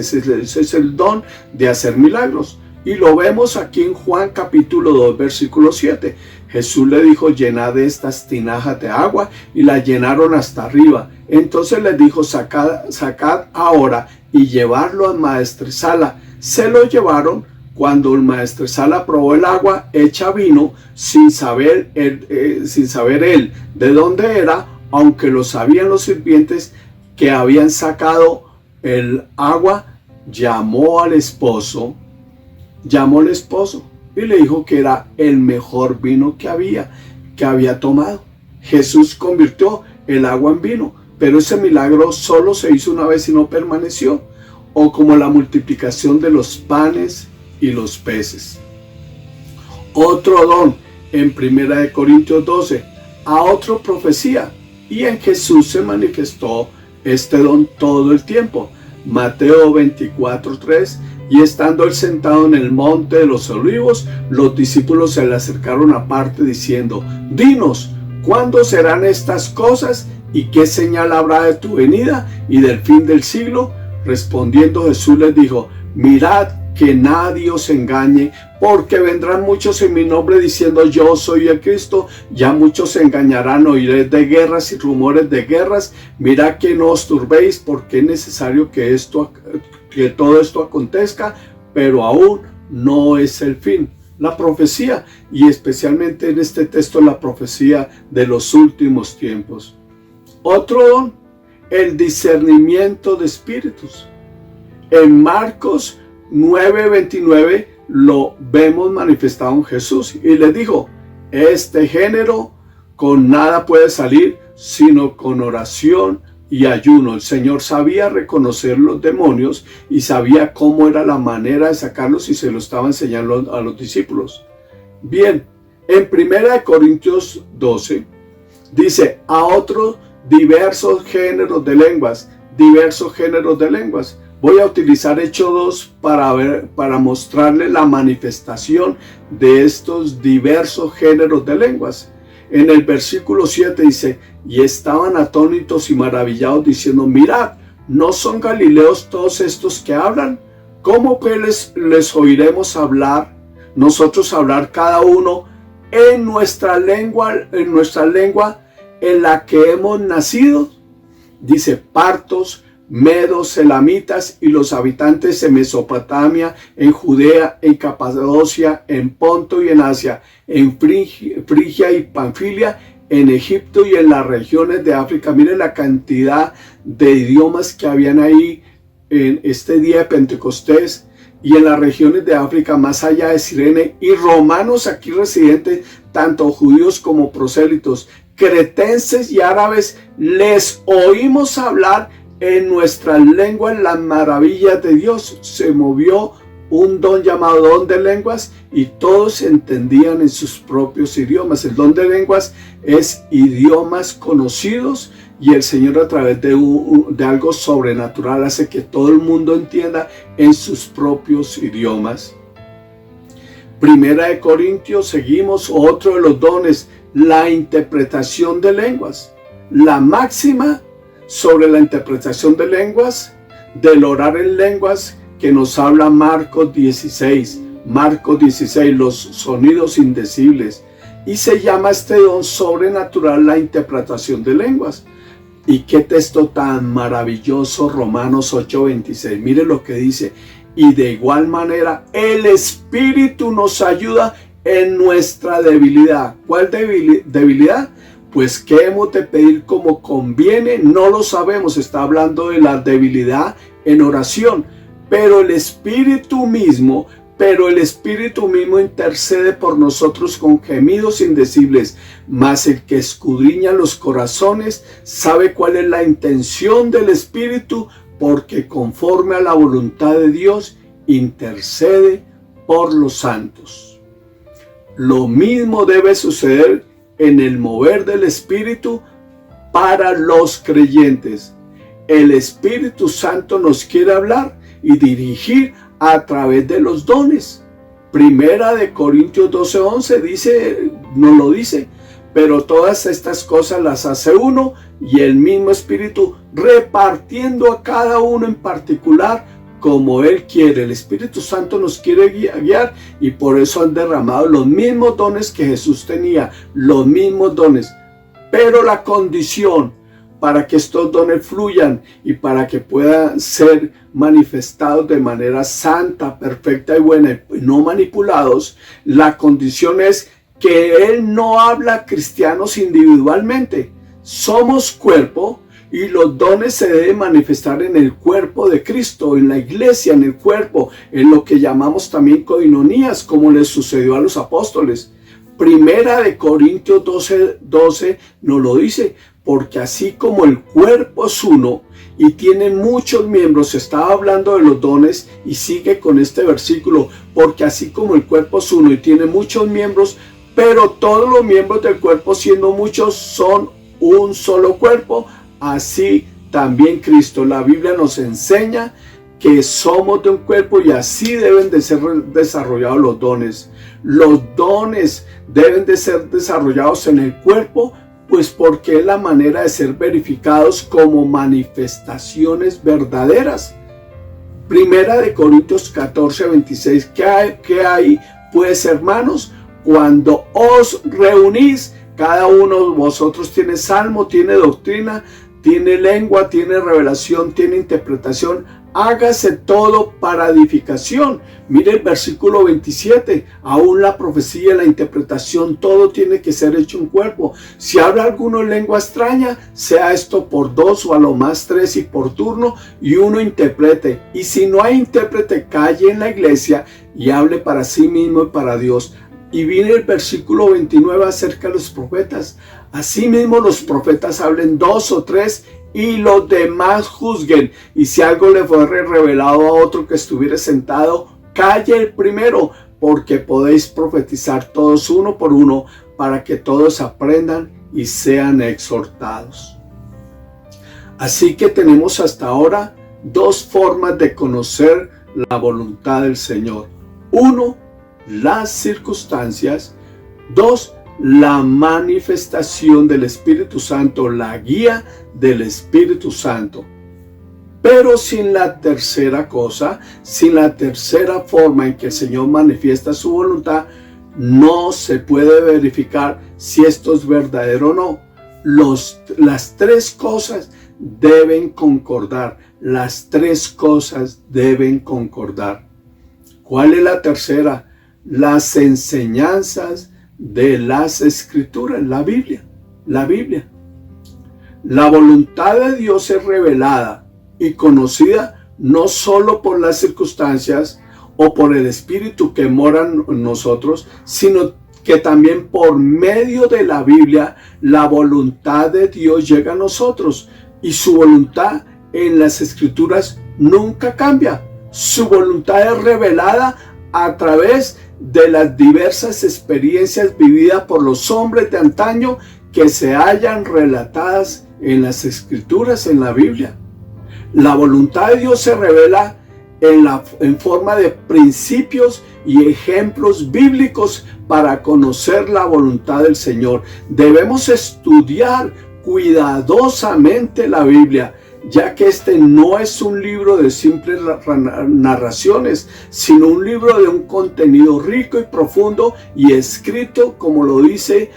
Ese es el don de hacer milagros. Y lo vemos aquí en Juan capítulo 2, versículo 7. Jesús le dijo: llenad estas tinajas de agua, y la llenaron hasta arriba. Entonces les dijo: sacad ahora y llevarlo al maestresala. Se lo llevaron. Cuando el maestresala probó el agua hecha vino, sin saber él de dónde era, aunque lo sabían los sirvientes, que habían sacado el agua, llamó al esposo y le dijo que era el mejor vino que había tomado. Jesús convirtió el agua en vino, pero ese milagro solo se hizo una vez y no permaneció, o como la multiplicación de los panes y los peces. Otro don en 1 Corintios 12, a otro profecía, y en Jesús se manifestó este don todo el tiempo. Mateo 24:3, y estando él sentado en el monte de los olivos, los discípulos se le acercaron aparte diciendo: dinos, ¿cuándo serán estas cosas? ¿Y qué señal habrá de tu venida y del fin del siglo? Respondiendo Jesús les dijo: mirad que nadie os engañe, porque vendrán muchos en mi nombre diciendo yo soy el Cristo, ya muchos se engañarán, oiréis de guerras y rumores de guerras, mirad que no os turbéis, porque es necesario que todo esto acontezca, pero aún no es el fin. La profecía, y especialmente en este texto la profecía de los últimos tiempos. Otro don, el discernimiento de espíritus. En Marcos 9:29 lo vemos manifestado en Jesús y le dijo: este género con nada puede salir sino con oración y ayuno. El Señor sabía reconocer los demonios y sabía cómo era la manera de sacarlos y se lo estaba enseñando a los discípulos. Bien, en 1 Corintios 12 dice: a otros diversos géneros de lenguas. Voy a utilizar Hechos 2 para mostrarle la manifestación de estos diversos géneros de lenguas. En el versículo 7 dice: y estaban atónitos y maravillados diciendo: mirad, ¿no son galileos todos estos que hablan? ¿Cómo pues les oiremos hablar, nosotros hablar cada uno en nuestra lengua en la que hemos nacido? Dice: partos, medos, elamitas y los habitantes de Mesopotamia, en Judea, en Capadocia, en Ponto y en Asia, en Frigia y Panfilia, en Egipto y en las regiones de África. Miren la cantidad de idiomas que habían ahí en este día de Pentecostés, y en las regiones de África más allá de Cirene, y romanos aquí residentes, tanto judíos como prosélitos, cretenses y árabes, les oímos hablar en nuestra lengua en las maravillas de Dios. Se movió un don llamado don de lenguas y todos entendían en sus propios idiomas. El don de lenguas es idiomas conocidos, y el Señor a través de algo sobrenatural hace que todo el mundo entienda en sus propios idiomas. 1 Corintios, seguimos, otro de los dones, la interpretación de lenguas. La máxima sobre la interpretación de lenguas, del orar en lenguas, que nos habla Marcos 16, los sonidos indecibles, y se llama este don sobrenatural la interpretación de lenguas. Y qué texto tan maravilloso, Romanos 8:26. Mire lo que dice: y de igual manera el Espíritu nos ayuda en nuestra debilidad. ¿Cuál debilidad? Pues qué hemos de pedir como conviene, no lo sabemos. Está hablando de la debilidad en oración, pero el Espíritu mismo intercede por nosotros con gemidos indecibles. Mas el que escudriña los corazones sabe cuál es la intención del Espíritu, porque conforme a la voluntad de Dios intercede por los santos. Lo mismo debe suceder en el mover del Espíritu para los creyentes. El Espíritu Santo nos quiere hablar y dirigir a través de los dones. 1 Corintios 12:11 nos lo dice: pero todas estas cosas las hace uno y el mismo Espíritu, repartiendo a cada uno en particular como Él quiere. El Espíritu Santo nos quiere guiar, y por eso han derramado los mismos dones que Jesús tenía, los mismos dones. Pero la condición para que estos dones fluyan y para que puedan ser manifestados de manera santa, perfecta y buena, y no manipulados, la condición es que Él no habla a cristianos individualmente. Somos cuerpo y los dones se deben manifestar en el cuerpo de Cristo, en la iglesia, en el cuerpo, en lo que llamamos también coinonías, como les sucedió a los apóstoles. Primera de Corintios 12 nos lo dice, porque así como el cuerpo es uno y tiene muchos miembros, estaba hablando de los dones y sigue con este versículo, porque así como el cuerpo es uno y tiene muchos miembros, pero todos los miembros del cuerpo, siendo muchos, son un solo cuerpo, así también Cristo. La Biblia nos enseña que somos de un cuerpo y así deben de ser desarrollados los dones. Los dones deben de ser desarrollados en el cuerpo, pues porque es la manera de ser verificados como manifestaciones verdaderas. Primera de Corintios 14, 26. ¿Qué hay pues, hermanos? Cuando os reunís, cada uno de vosotros tiene salmo, tiene doctrina, tiene lengua, tiene revelación, tiene interpretación. Hágase todo para edificación. Mire el versículo 27. Aún la profecía, la interpretación, todo tiene que ser hecho un cuerpo. Si habla alguno en lengua extraña, sea esto por 2 o a lo más 3 y por turno, y uno interprete. Y si no hay intérprete, calle en la iglesia y hable para sí mismo y para Dios. Y viene el versículo 29 acerca de los profetas. Asimismo los profetas hablen 2 o 3 y los demás juzguen. Y si algo le fue revelado a otro que estuviera sentado, calle el primero, porque podéis profetizar todos uno por uno, para que todos aprendan y sean exhortados. Así que tenemos hasta ahora 2 formas de conocer la voluntad del Señor. 1, las circunstancias. 2, la manifestación del Espíritu Santo, la guía del Espíritu Santo. Pero sin la tercera cosa, sin la tercera forma en que el Señor manifiesta su voluntad, no se puede verificar si esto es verdadero o no. Las 3 cosas deben concordar. Las 3 cosas deben concordar. ¿Cuál es la tercera? Las enseñanzas de las Escrituras, la Biblia. La voluntad de Dios es revelada y conocida no solo por las circunstancias o por el Espíritu que mora en nosotros, sino que también por medio de la Biblia la voluntad de Dios llega a nosotros, y su voluntad en las Escrituras nunca cambia. Su voluntad es revelada a través de las diversas experiencias vividas por los hombres de antaño que se hallan relatadas en las Escrituras, en la Biblia. La voluntad de Dios se revela en forma de principios y ejemplos bíblicos para conocer la voluntad del Señor. Debemos estudiar cuidadosamente la Biblia, ya que este no es un libro de simples narraciones, sino un libro de un contenido rico y profundo, y escrito, como lo dice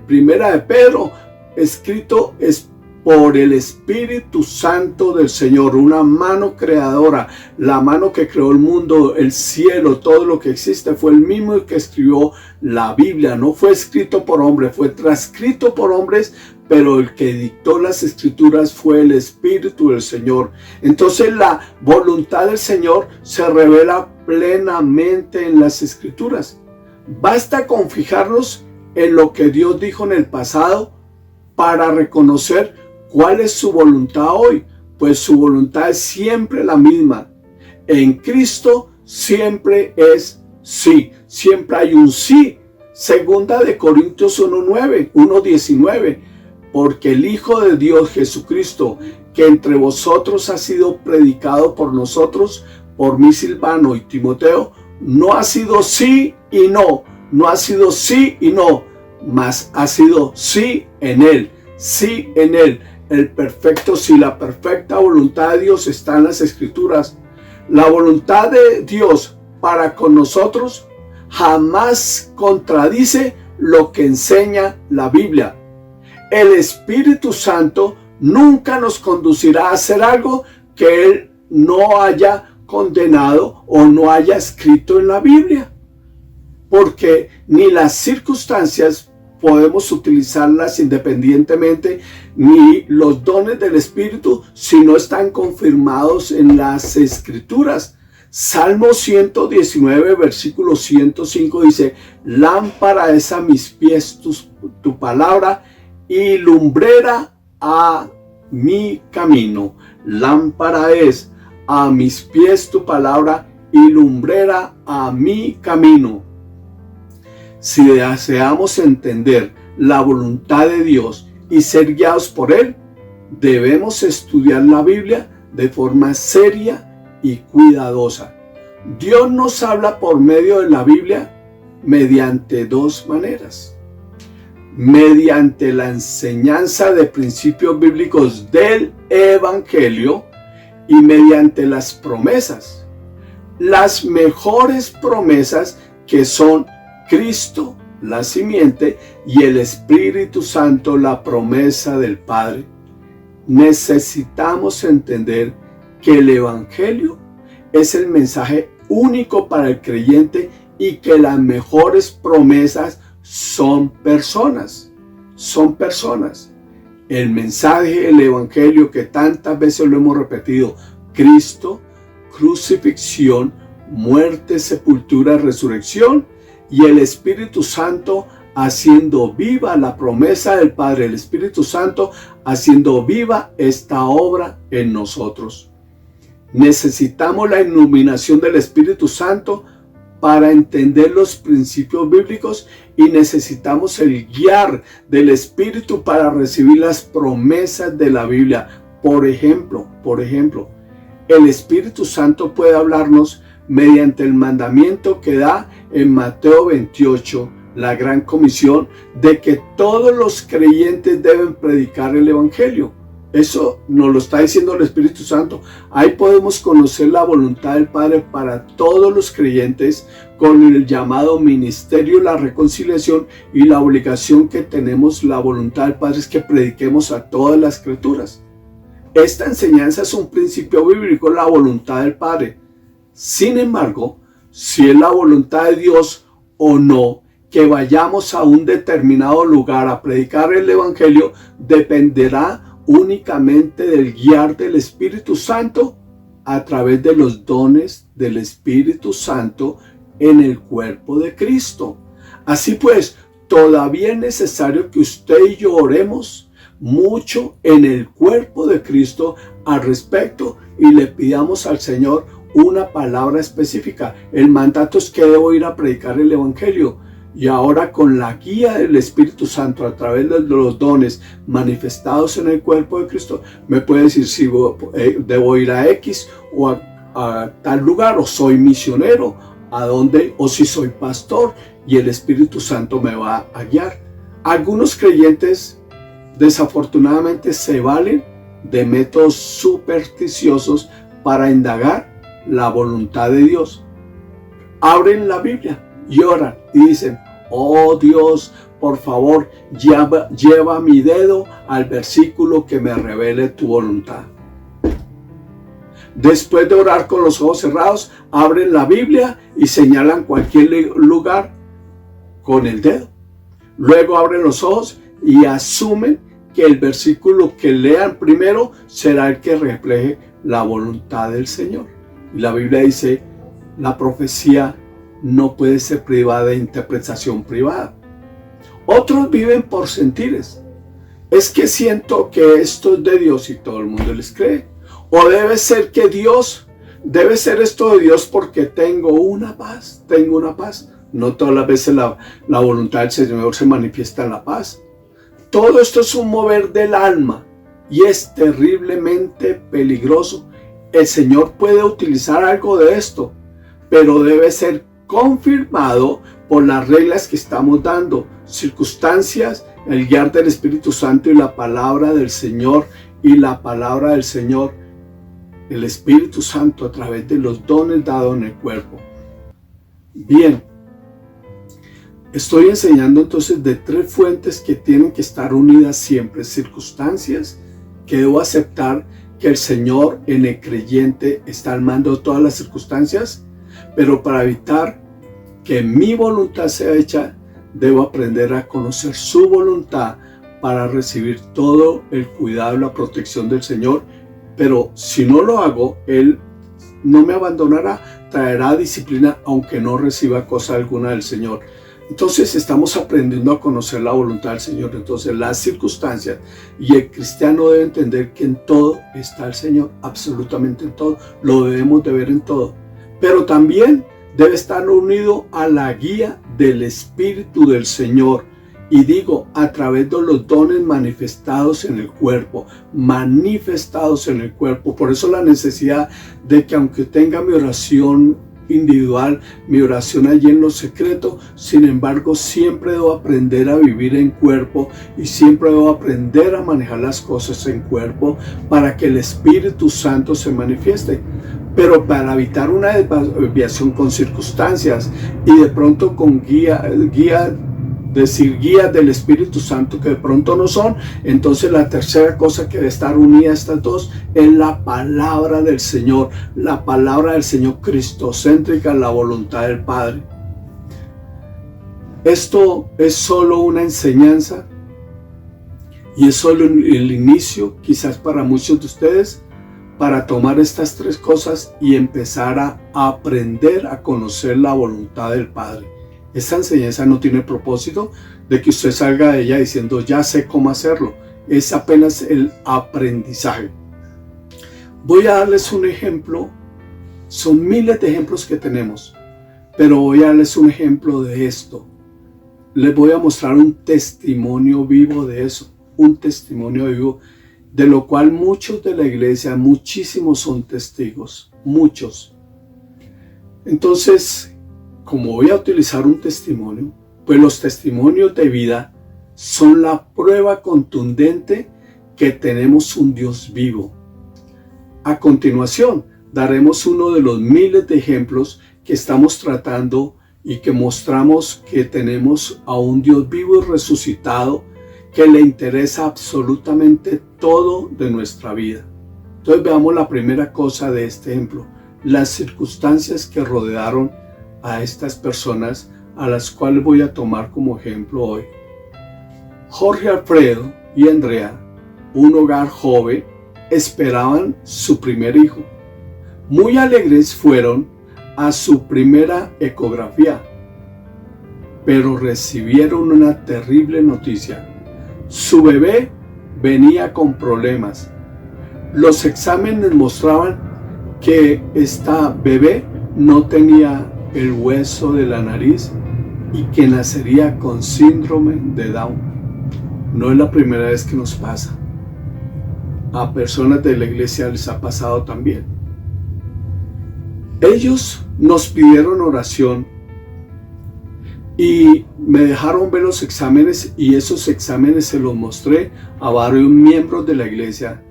Primera de Pedro, escrito es por el Espíritu Santo del Señor, una mano creadora, la mano que creó el mundo, el cielo, todo lo que existe. Fue el mismo que escribió la Biblia. No fue escrito por hombres, fue transcrito por hombres, pero el que dictó las Escrituras fue el Espíritu del Señor. Entonces la voluntad del Señor se revela plenamente en las Escrituras. Basta con fijarnos en lo que Dios dijo en el pasado para reconocer cuál es su voluntad hoy, pues su voluntad es siempre la misma. En Cristo siempre es sí, siempre hay un sí. Segunda de Corintios 1:19, porque el Hijo de Dios Jesucristo, que entre vosotros ha sido predicado por nosotros, por mí Silvano y Timoteo, no ha sido sí y no, no ha sido sí y no, mas ha sido sí en Él, sí en Él. El perfecto sí, la perfecta voluntad de Dios está en las Escrituras. La voluntad de Dios para con nosotros jamás contradice lo que enseña la Biblia. El Espíritu Santo nunca nos conducirá a hacer algo que Él no haya condenado o no haya escrito en la Biblia, porque ni las circunstancias podemos utilizarlas independientemente, ni los dones del Espíritu si no están confirmados en las Escrituras. Salmo 119, versículo 105 dice: lámpara es a mis pies tu palabra y lumbrera a mi camino. Lámpara es a mis pies tu palabra y lumbrera a mi camino. Si deseamos entender la voluntad de Dios y ser guiados por Él, debemos estudiar la Biblia de forma seria y cuidadosa. Dios nos habla por medio de la Biblia mediante dos maneras: mediante la enseñanza de principios bíblicos del Evangelio y mediante las promesas. Las mejores promesas, que son Cristo, la simiente, y el Espíritu Santo, la promesa del Padre. Necesitamos entender que el Evangelio es el mensaje único para el creyente y que las mejores promesas son personas. Son personas. El mensaje del Evangelio, que tantas veces lo hemos repetido: Cristo, crucifixión, muerte, sepultura, resurrección, y el Espíritu Santo haciendo viva la promesa del Padre, el Espíritu Santo haciendo viva esta obra en nosotros. Necesitamos la iluminación del Espíritu Santo para entender los principios bíblicos y necesitamos el guiar del Espíritu para recibir las promesas de la Biblia. Por ejemplo, el Espíritu Santo puede hablarnos mediante el mandamiento que da en Mateo 28, la gran comisión, de que todos los creyentes deben predicar el Evangelio. Eso nos lo está diciendo el Espíritu Santo. Ahí podemos conocer la voluntad del Padre para todos los creyentes, con el llamado ministerio, la reconciliación, y la obligación que tenemos. La voluntad del Padre es que prediquemos a todas las criaturas. Esta enseñanza es un principio bíblico, la voluntad del Padre. Sin embargo, si es la voluntad de Dios o no que vayamos a un determinado lugar a predicar el Evangelio, dependerá únicamente del guiar del Espíritu Santo a través de los dones del Espíritu Santo en el cuerpo de Cristo. Así pues, todavía es necesario que usted y yo oremos mucho en el cuerpo de Cristo al respecto y le pidamos al Señor una palabra específica. El mandato es que debo ir a predicar el Evangelio. Y ahora, con la guía del Espíritu Santo a través de los dones manifestados en el cuerpo de Cristo, me puede decir si debo ir a X o a tal lugar, o soy misionero, a dónde, o si soy pastor, y el Espíritu Santo me va a guiar. Algunos creyentes desafortunadamente se valen de métodos supersticiosos para indagar la voluntad de Dios. Abren la Biblia y oran y dicen: oh Dios, por favor, lleva mi dedo al versículo que me revele tu voluntad. Después de orar con los ojos cerrados, abren la Biblia y señalan cualquier lugar con el dedo. Luego abren los ojos y asumen que el versículo que lean primero será el que refleje la voluntad del Señor. Y la Biblia dice: la profecía no puede ser privada de interpretación privada. Otros viven por sentires. Es que siento que esto es de Dios y todo el mundo les cree. O debe ser esto de Dios porque tengo una paz. No todas las veces la voluntad del Señor se manifiesta en la paz. Todo esto es un mover del alma y es terriblemente peligroso. El Señor puede utilizar algo de esto, pero debe ser confirmado por las reglas que estamos dando, circunstancias, el guiar del Espíritu Santo y la palabra del Señor. Y la palabra del Señor, el Espíritu Santo, a través de los dones dados en el cuerpo. Bien, estoy enseñando entonces de tres fuentes que tienen que estar unidas siempre: circunstancias, que debo aceptar que el Señor en el creyente está al mando de todas las circunstancias, pero para evitar que mi voluntad sea hecha, debo aprender a conocer su voluntad para recibir todo el cuidado y la protección del Señor. Pero si no lo hago, Él no me abandonará, traerá disciplina aunque no reciba cosa alguna del Señor. Entonces estamos aprendiendo a conocer la voluntad del Señor. Entonces las circunstancias, y el cristiano debe entender que en todo está el Señor, absolutamente en todo, lo debemos de ver en todo. Pero también debe estar unido a la guía del Espíritu del Señor. Y digo, a través de los dones manifestados en el cuerpo, Por eso la necesidad de que aunque tenga mi oración individual, mi oración allí en lo secreto, sin embargo siempre debo aprender a vivir en cuerpo y siempre debo aprender a manejar las cosas en cuerpo para que el Espíritu Santo se manifieste. Pero para evitar una desviación con circunstancias y de pronto con guías del Espíritu Santo que de pronto no son, entonces la tercera cosa que debe estar unida a estas dos es la palabra del Señor, cristocéntrica, la voluntad del Padre. Esto es solo una enseñanza y es solo el inicio, quizás para muchos de ustedes, para tomar estas tres cosas y empezar a aprender a conocer la voluntad del Padre. Esta enseñanza no tiene propósito de que usted salga de ella diciendo ya sé cómo hacerlo. Es apenas el aprendizaje. Voy a darles un ejemplo. Son miles de ejemplos que tenemos, pero voy a darles un ejemplo de esto. Les voy a mostrar un testimonio vivo de eso. Un testimonio vivo de lo cual muchos de la iglesia, muchísimos son testigos. Muchos. Entonces, como voy a utilizar un testimonio, pues los testimonios de vida son la prueba contundente que tenemos un Dios vivo. A continuación, daremos uno de los miles de ejemplos que estamos tratando y que mostramos que tenemos a un Dios vivo y resucitado que le interesa absolutamente todo de nuestra vida. Entonces veamos la primera cosa de este ejemplo, las circunstancias que rodearon a estas personas a las cuales voy a tomar como ejemplo hoy. Jorge Alfredo y Andrea, un hogar joven, esperaban su primer hijo. Muy alegres fueron a su primera ecografía, pero recibieron una terrible noticia. Su bebé venía con problemas. Los exámenes mostraban que esta bebé no tenía el hueso de la nariz y que nacería con síndrome de Down. No es la primera vez que nos pasa. A personas de la iglesia les ha pasado también. Ellos nos pidieron oración y me dejaron ver los exámenes, y esos exámenes se los mostré a varios miembros de la iglesia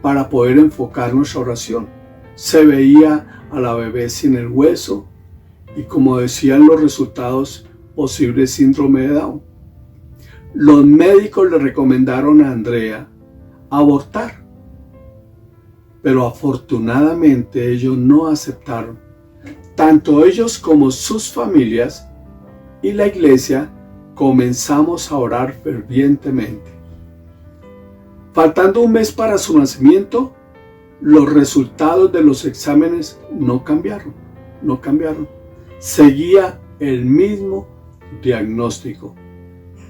para poder enfocar nuestra oración. Se veía a la bebé sin el hueso y, como decían los resultados, posible síndrome de Down. Los médicos le recomendaron a Andrea abortar, pero afortunadamente ellos no aceptaron. Tanto ellos como sus familias y la iglesia comenzamos a orar fervientemente. Faltando un mes para su nacimiento, los resultados de los exámenes no cambiaron. Seguía el mismo diagnóstico,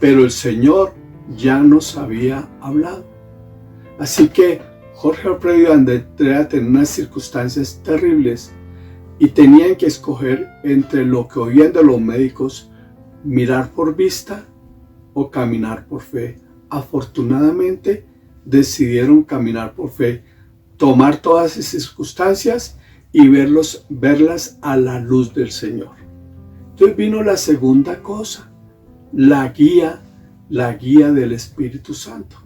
pero el Señor ya nos había hablado. Así que Jorge Alfredo y Andrea tenían unas circunstancias terribles y tenían que escoger entre lo que oían de los médicos, mirar por vista o caminar por fe. Afortunadamente decidieron caminar por fe, tomar todas esas circunstancias y verlas a la luz del Señor. Entonces vino la segunda cosa, la guía del Espíritu Santo.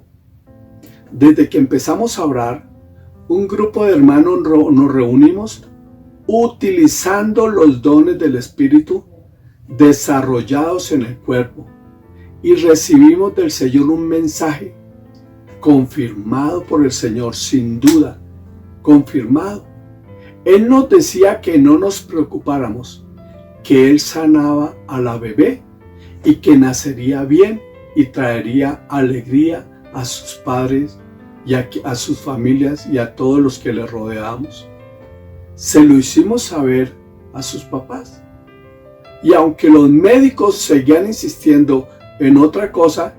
Desde que empezamos a orar, un grupo de hermanos nos reunimos utilizando los dones del Espíritu desarrollados en el cuerpo, y recibimos del Señor un mensaje confirmado por el Señor, sin duda, confirmado. Él nos decía que no nos preocupáramos, que Él sanaba a la bebé y que nacería bien y traería alegría a sus padres y a sus familias y a todos los que le rodeamos. Se lo hicimos saber a sus papás. Y aunque los médicos seguían insistiendo en otra cosa,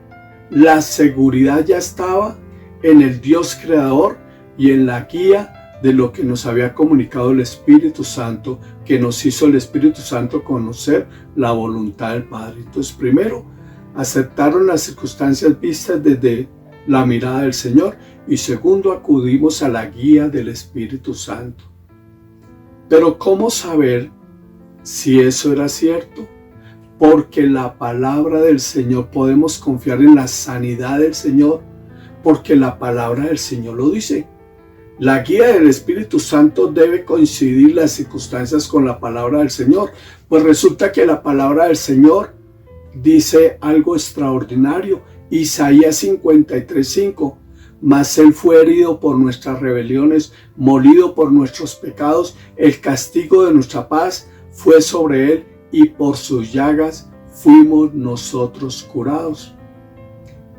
la seguridad ya estaba en el Dios creador y en la guía de lo que nos había comunicado el Espíritu Santo, que nos hizo el Espíritu Santo conocer la voluntad del Padre. Entonces, primero, aceptaron las circunstancias vistas desde la mirada del Señor, y segundo, acudimos a la guía del Espíritu Santo. Pero ¿cómo saber si eso era cierto? Porque la palabra del Señor, podemos confiar en la sanidad del Señor, porque la palabra del Señor lo dice. La guía del Espíritu Santo debe coincidir las circunstancias con la palabra del Señor. Pues resulta que la palabra del Señor dice algo extraordinario. Isaías 53:5. Mas Él fue herido por nuestras rebeliones, molido por nuestros pecados. El castigo de nuestra paz fue sobre Él, y por sus llagas fuimos nosotros curados.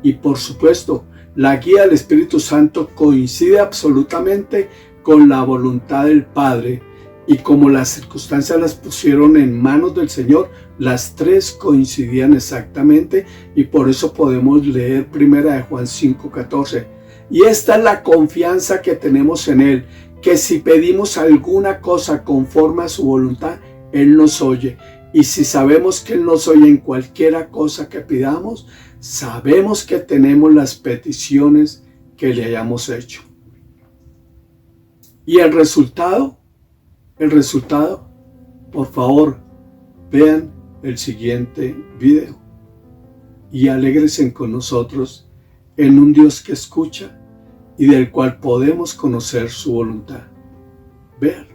Y por supuesto, la guía del Espíritu Santo coincide absolutamente con la voluntad del Padre, y como las circunstancias las pusieron en manos del Señor, las tres coincidían exactamente, y por eso podemos leer 1 Juan 5:14. Y esta es la confianza que tenemos en Él, que si pedimos alguna cosa conforme a su voluntad, Él nos oye. Y si sabemos que Él nos oye en cualquiera cosa que pidamos, sabemos que tenemos las peticiones que le hayamos hecho. Y el resultado, por favor, vean el siguiente video y alégrense con nosotros en un Dios que escucha y del cual podemos conocer su voluntad. Vean.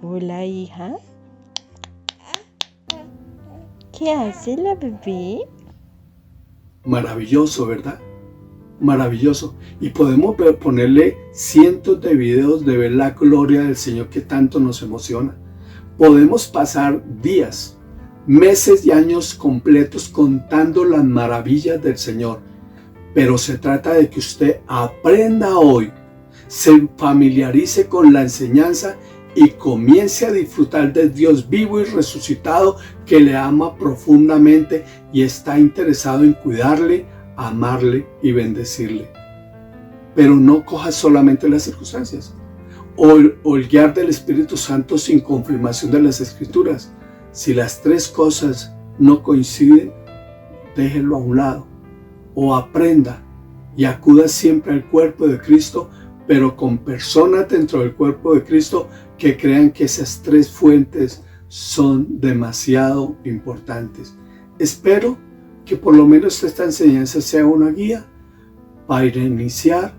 Hola, hija. ¿Qué hace la bebé? Maravilloso, ¿verdad? Maravilloso. Y podemos ponerle cientos de videos de ver la gloria del Señor que tanto nos emociona. Podemos pasar días, meses y años completos contando las maravillas del Señor. Pero se trata de que usted aprenda hoy, se familiarice con la enseñanza y comience a disfrutar de Dios vivo y resucitado, que le ama profundamente y está interesado en cuidarle, amarle y bendecirle. Pero no coja solamente las circunstancias o el guiar del Espíritu Santo sin confirmación de las Escrituras. Si las tres cosas no coinciden, déjelo a un lado o aprenda y acuda siempre al cuerpo de Cristo, pero con personas dentro del cuerpo de Cristo que crean que esas tres fuentes son demasiado importantes. Espero que por lo menos esta enseñanza sea una guía para iniciar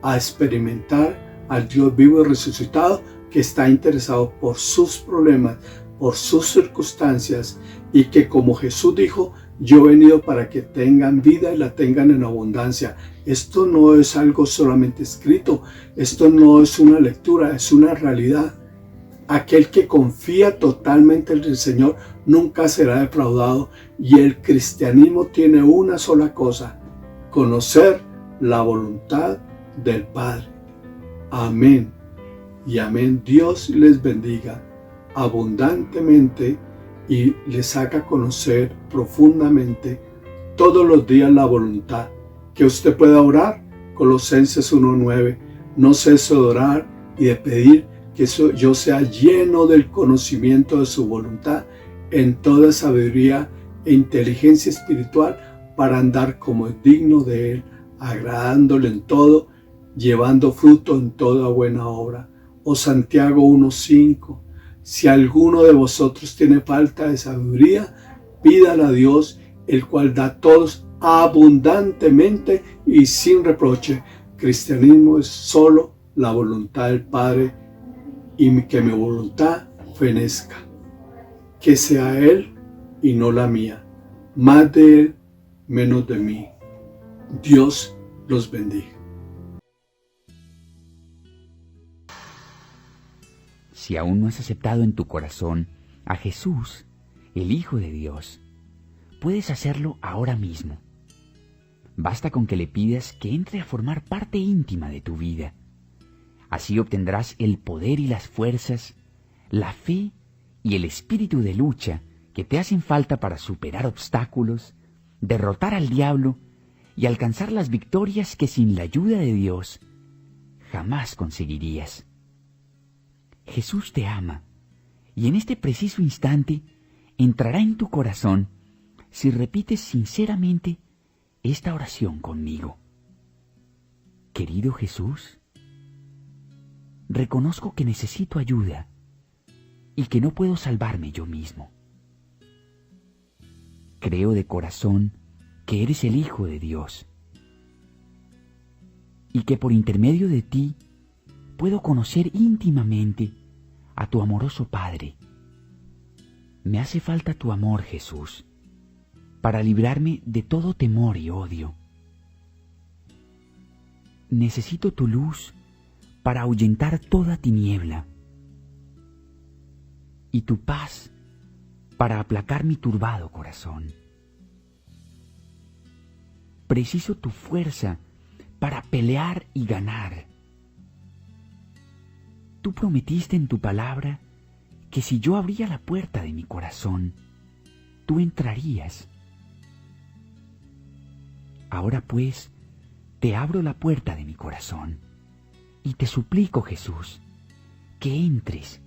a experimentar al Dios vivo y resucitado, que está interesado por sus problemas, por sus circunstancias, y que, como Jesús dijo, yo he venido para que tengan vida y la tengan en abundancia. Esto no es algo solamente escrito, esto no es una lectura, es una realidad. Aquel que confía totalmente en el Señor nunca será defraudado, y el cristianismo tiene una sola cosa: conocer la voluntad del Padre. Amén y amén. Dios les bendiga abundantemente y les haga conocer profundamente todos los días la voluntad. Que usted pueda orar, Colosenses 1:9, no ceso de orar y de pedir que yo sea lleno del conocimiento de su voluntad en toda sabiduría e inteligencia espiritual, para andar como es digno de Él, agradándole en todo, llevando fruto en toda buena obra. O Santiago 1:5, si alguno de vosotros tiene falta de sabiduría, pídala a Dios, el cual da a todos abundantemente y sin reproche. Cristianismo es solo la voluntad del Padre, y que mi voluntad fenezca, que sea Él y no la mía. Más de Él, menos de mí. Dios los bendiga. Si aún no has aceptado en tu corazón a Jesús, el Hijo de Dios, puedes hacerlo ahora mismo. Basta con que le pidas que entre a formar parte íntima de tu vida. Así obtendrás el poder y las fuerzas, la fe y el espíritu de lucha que te hacen falta para superar obstáculos, derrotar al diablo y alcanzar las victorias que sin la ayuda de Dios jamás conseguirías. Jesús te ama y en este preciso instante entrará en tu corazón si repites sinceramente esta oración conmigo. Querido Jesús, reconozco que necesito ayuda y que no puedo salvarme yo mismo. Creo de corazón que eres el Hijo de Dios y que por intermedio de ti puedo conocer íntimamente a tu amoroso Padre. Me hace falta tu amor, Jesús, para librarme de todo temor y odio. Necesito tu luz para ahuyentar toda tiniebla y tu paz para aplacar mi turbado corazón. Preciso tu fuerza para pelear y ganar. Tú prometiste en tu palabra que si yo abría la puerta de mi corazón, tú entrarías. Ahora pues, te abro la puerta de mi corazón y te suplico, Jesús, que entres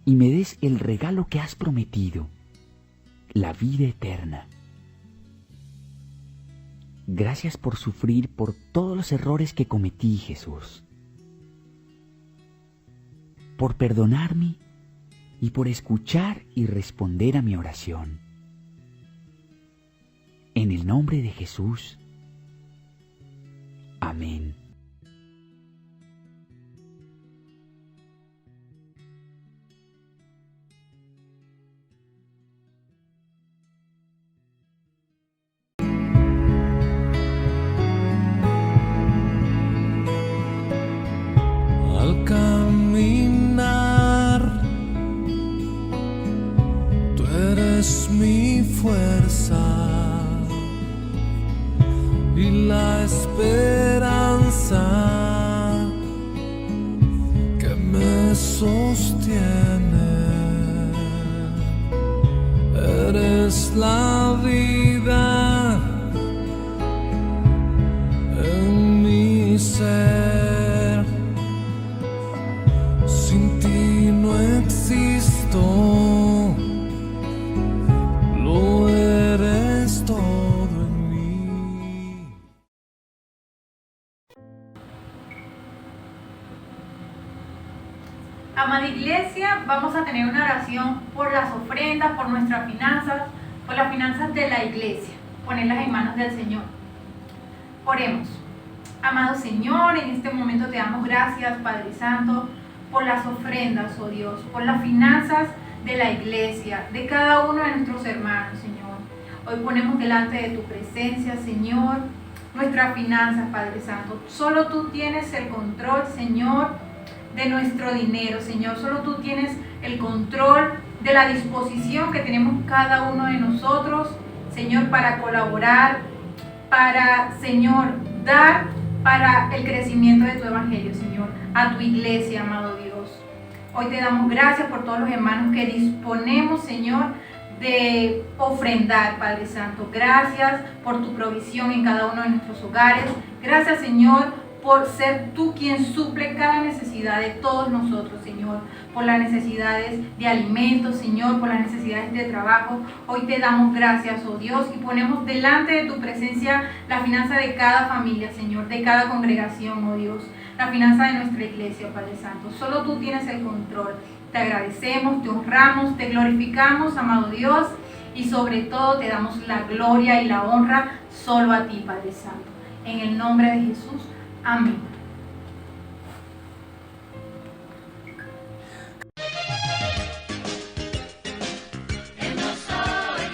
y me des el regalo que has prometido, la vida eterna. Gracias por sufrir por todos los errores que cometí, Jesús, por perdonarme y por escuchar y responder a mi oración. En el nombre de Jesús. Amén. Al caminar, tú eres mi fuerza y la esperanza que me sostiene. Eres la vida en mi ser. Sin ti no existo, lo eres todo en mí. Amada Iglesia, vamos a tener una oración por las ofrendas, por nuestras finanzas, por las finanzas de la Iglesia, ponerlas en manos del Señor. Oremos. Amado Señor, en este momento te damos gracias, Padre Santo, por las ofrendas, oh Dios, por las finanzas de la Iglesia, de cada uno de nuestros hermanos, Señor. Hoy ponemos delante de tu presencia, Señor, nuestras finanzas, Padre Santo. Solo tú tienes el control, Señor, de nuestro dinero, Señor. Solo tú tienes el control de la disposición que tenemos cada uno de nosotros, Señor, para colaborar, para, Señor, dar para el crecimiento de tu evangelio, Señor, a tu iglesia, amado Dios. Hoy te damos gracias por todos los hermanos que disponemos, Señor, de ofrendar, Padre Santo. Gracias por tu provisión en cada uno de nuestros hogares. Gracias, Señor, por ser tú quien suple cada necesidad de todos nosotros, Señor, por las necesidades de alimentos, Señor, por las necesidades de trabajo. Hoy te damos gracias, oh Dios, y ponemos delante de tu presencia la finanza de cada familia, Señor, de cada congregación, oh Dios, la finanza de nuestra iglesia, Padre Santo. Solo tú tienes el control. Te agradecemos, te honramos, te glorificamos, amado Dios, y sobre todo te damos la gloria y la honra solo a ti, Padre Santo. En el nombre de Jesús. Amén. Él no soy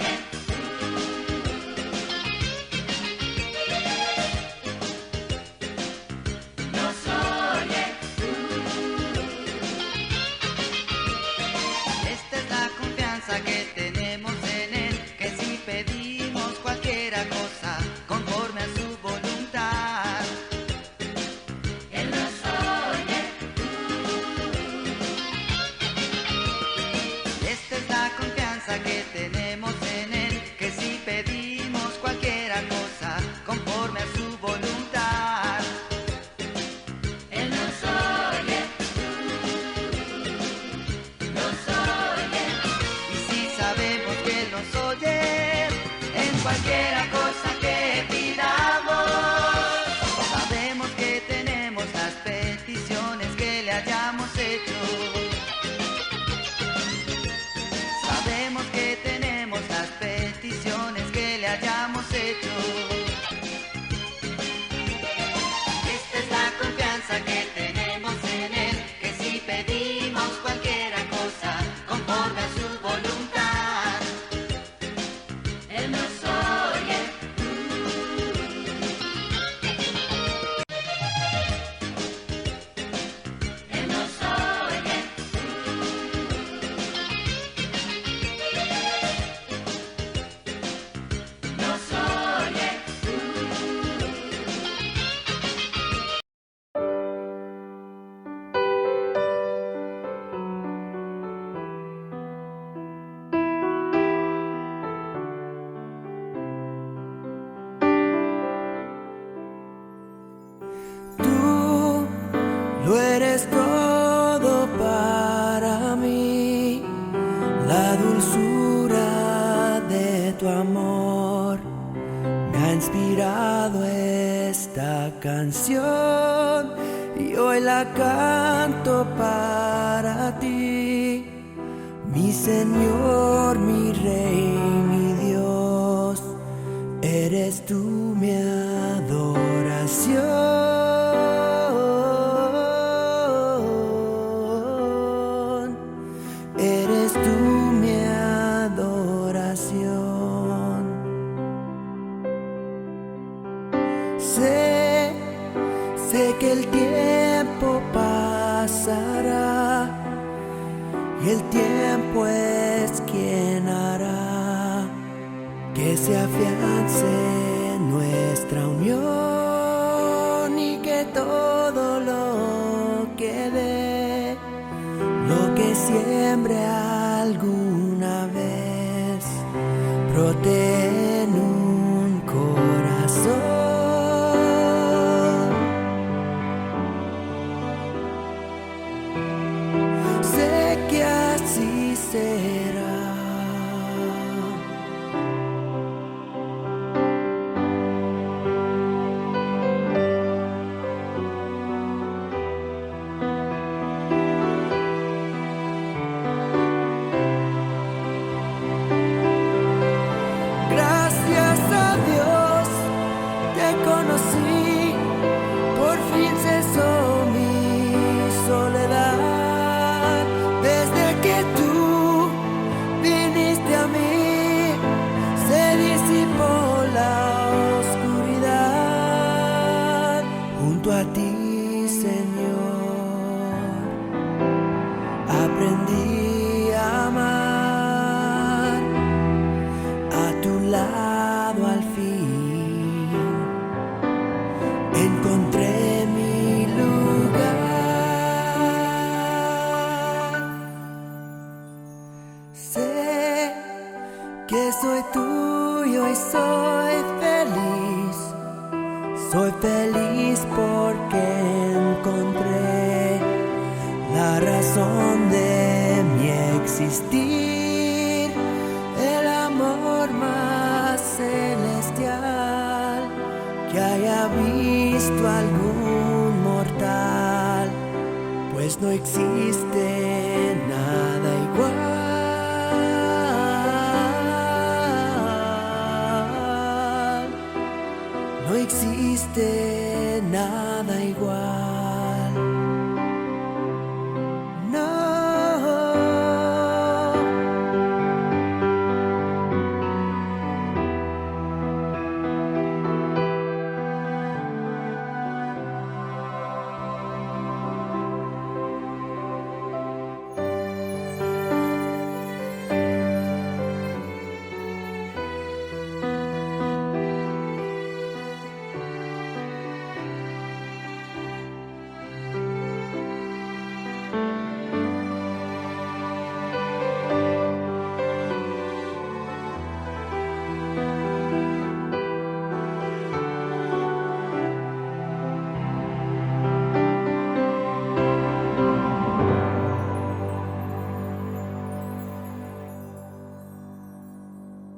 cantado esta canción y hoy la canto para ti, mi Señor, mi Rey, mi Dios, eres tú mi adoración, eres tú mi adoración. Sé que el tiempo pasará y el tiempo es quien hará que se afiance nuestra unión y que todo lo que dé, lo que siembre alguna vez, brote en un corazón. Sé que así será. Gracias a Dios te conocí, por fin cesó mi soledad. Desde que tú viniste a mí, se disipó la oscuridad. Junto a ti, Señor, aprendí a amar. A tu lado al fin encontré mi lugar. Sé que soy tuyo y soy feliz porque encontré la razón de mi existir, el amor más celestial que haya visto algún mortal, pues no existe nada igual, no existe nada igual.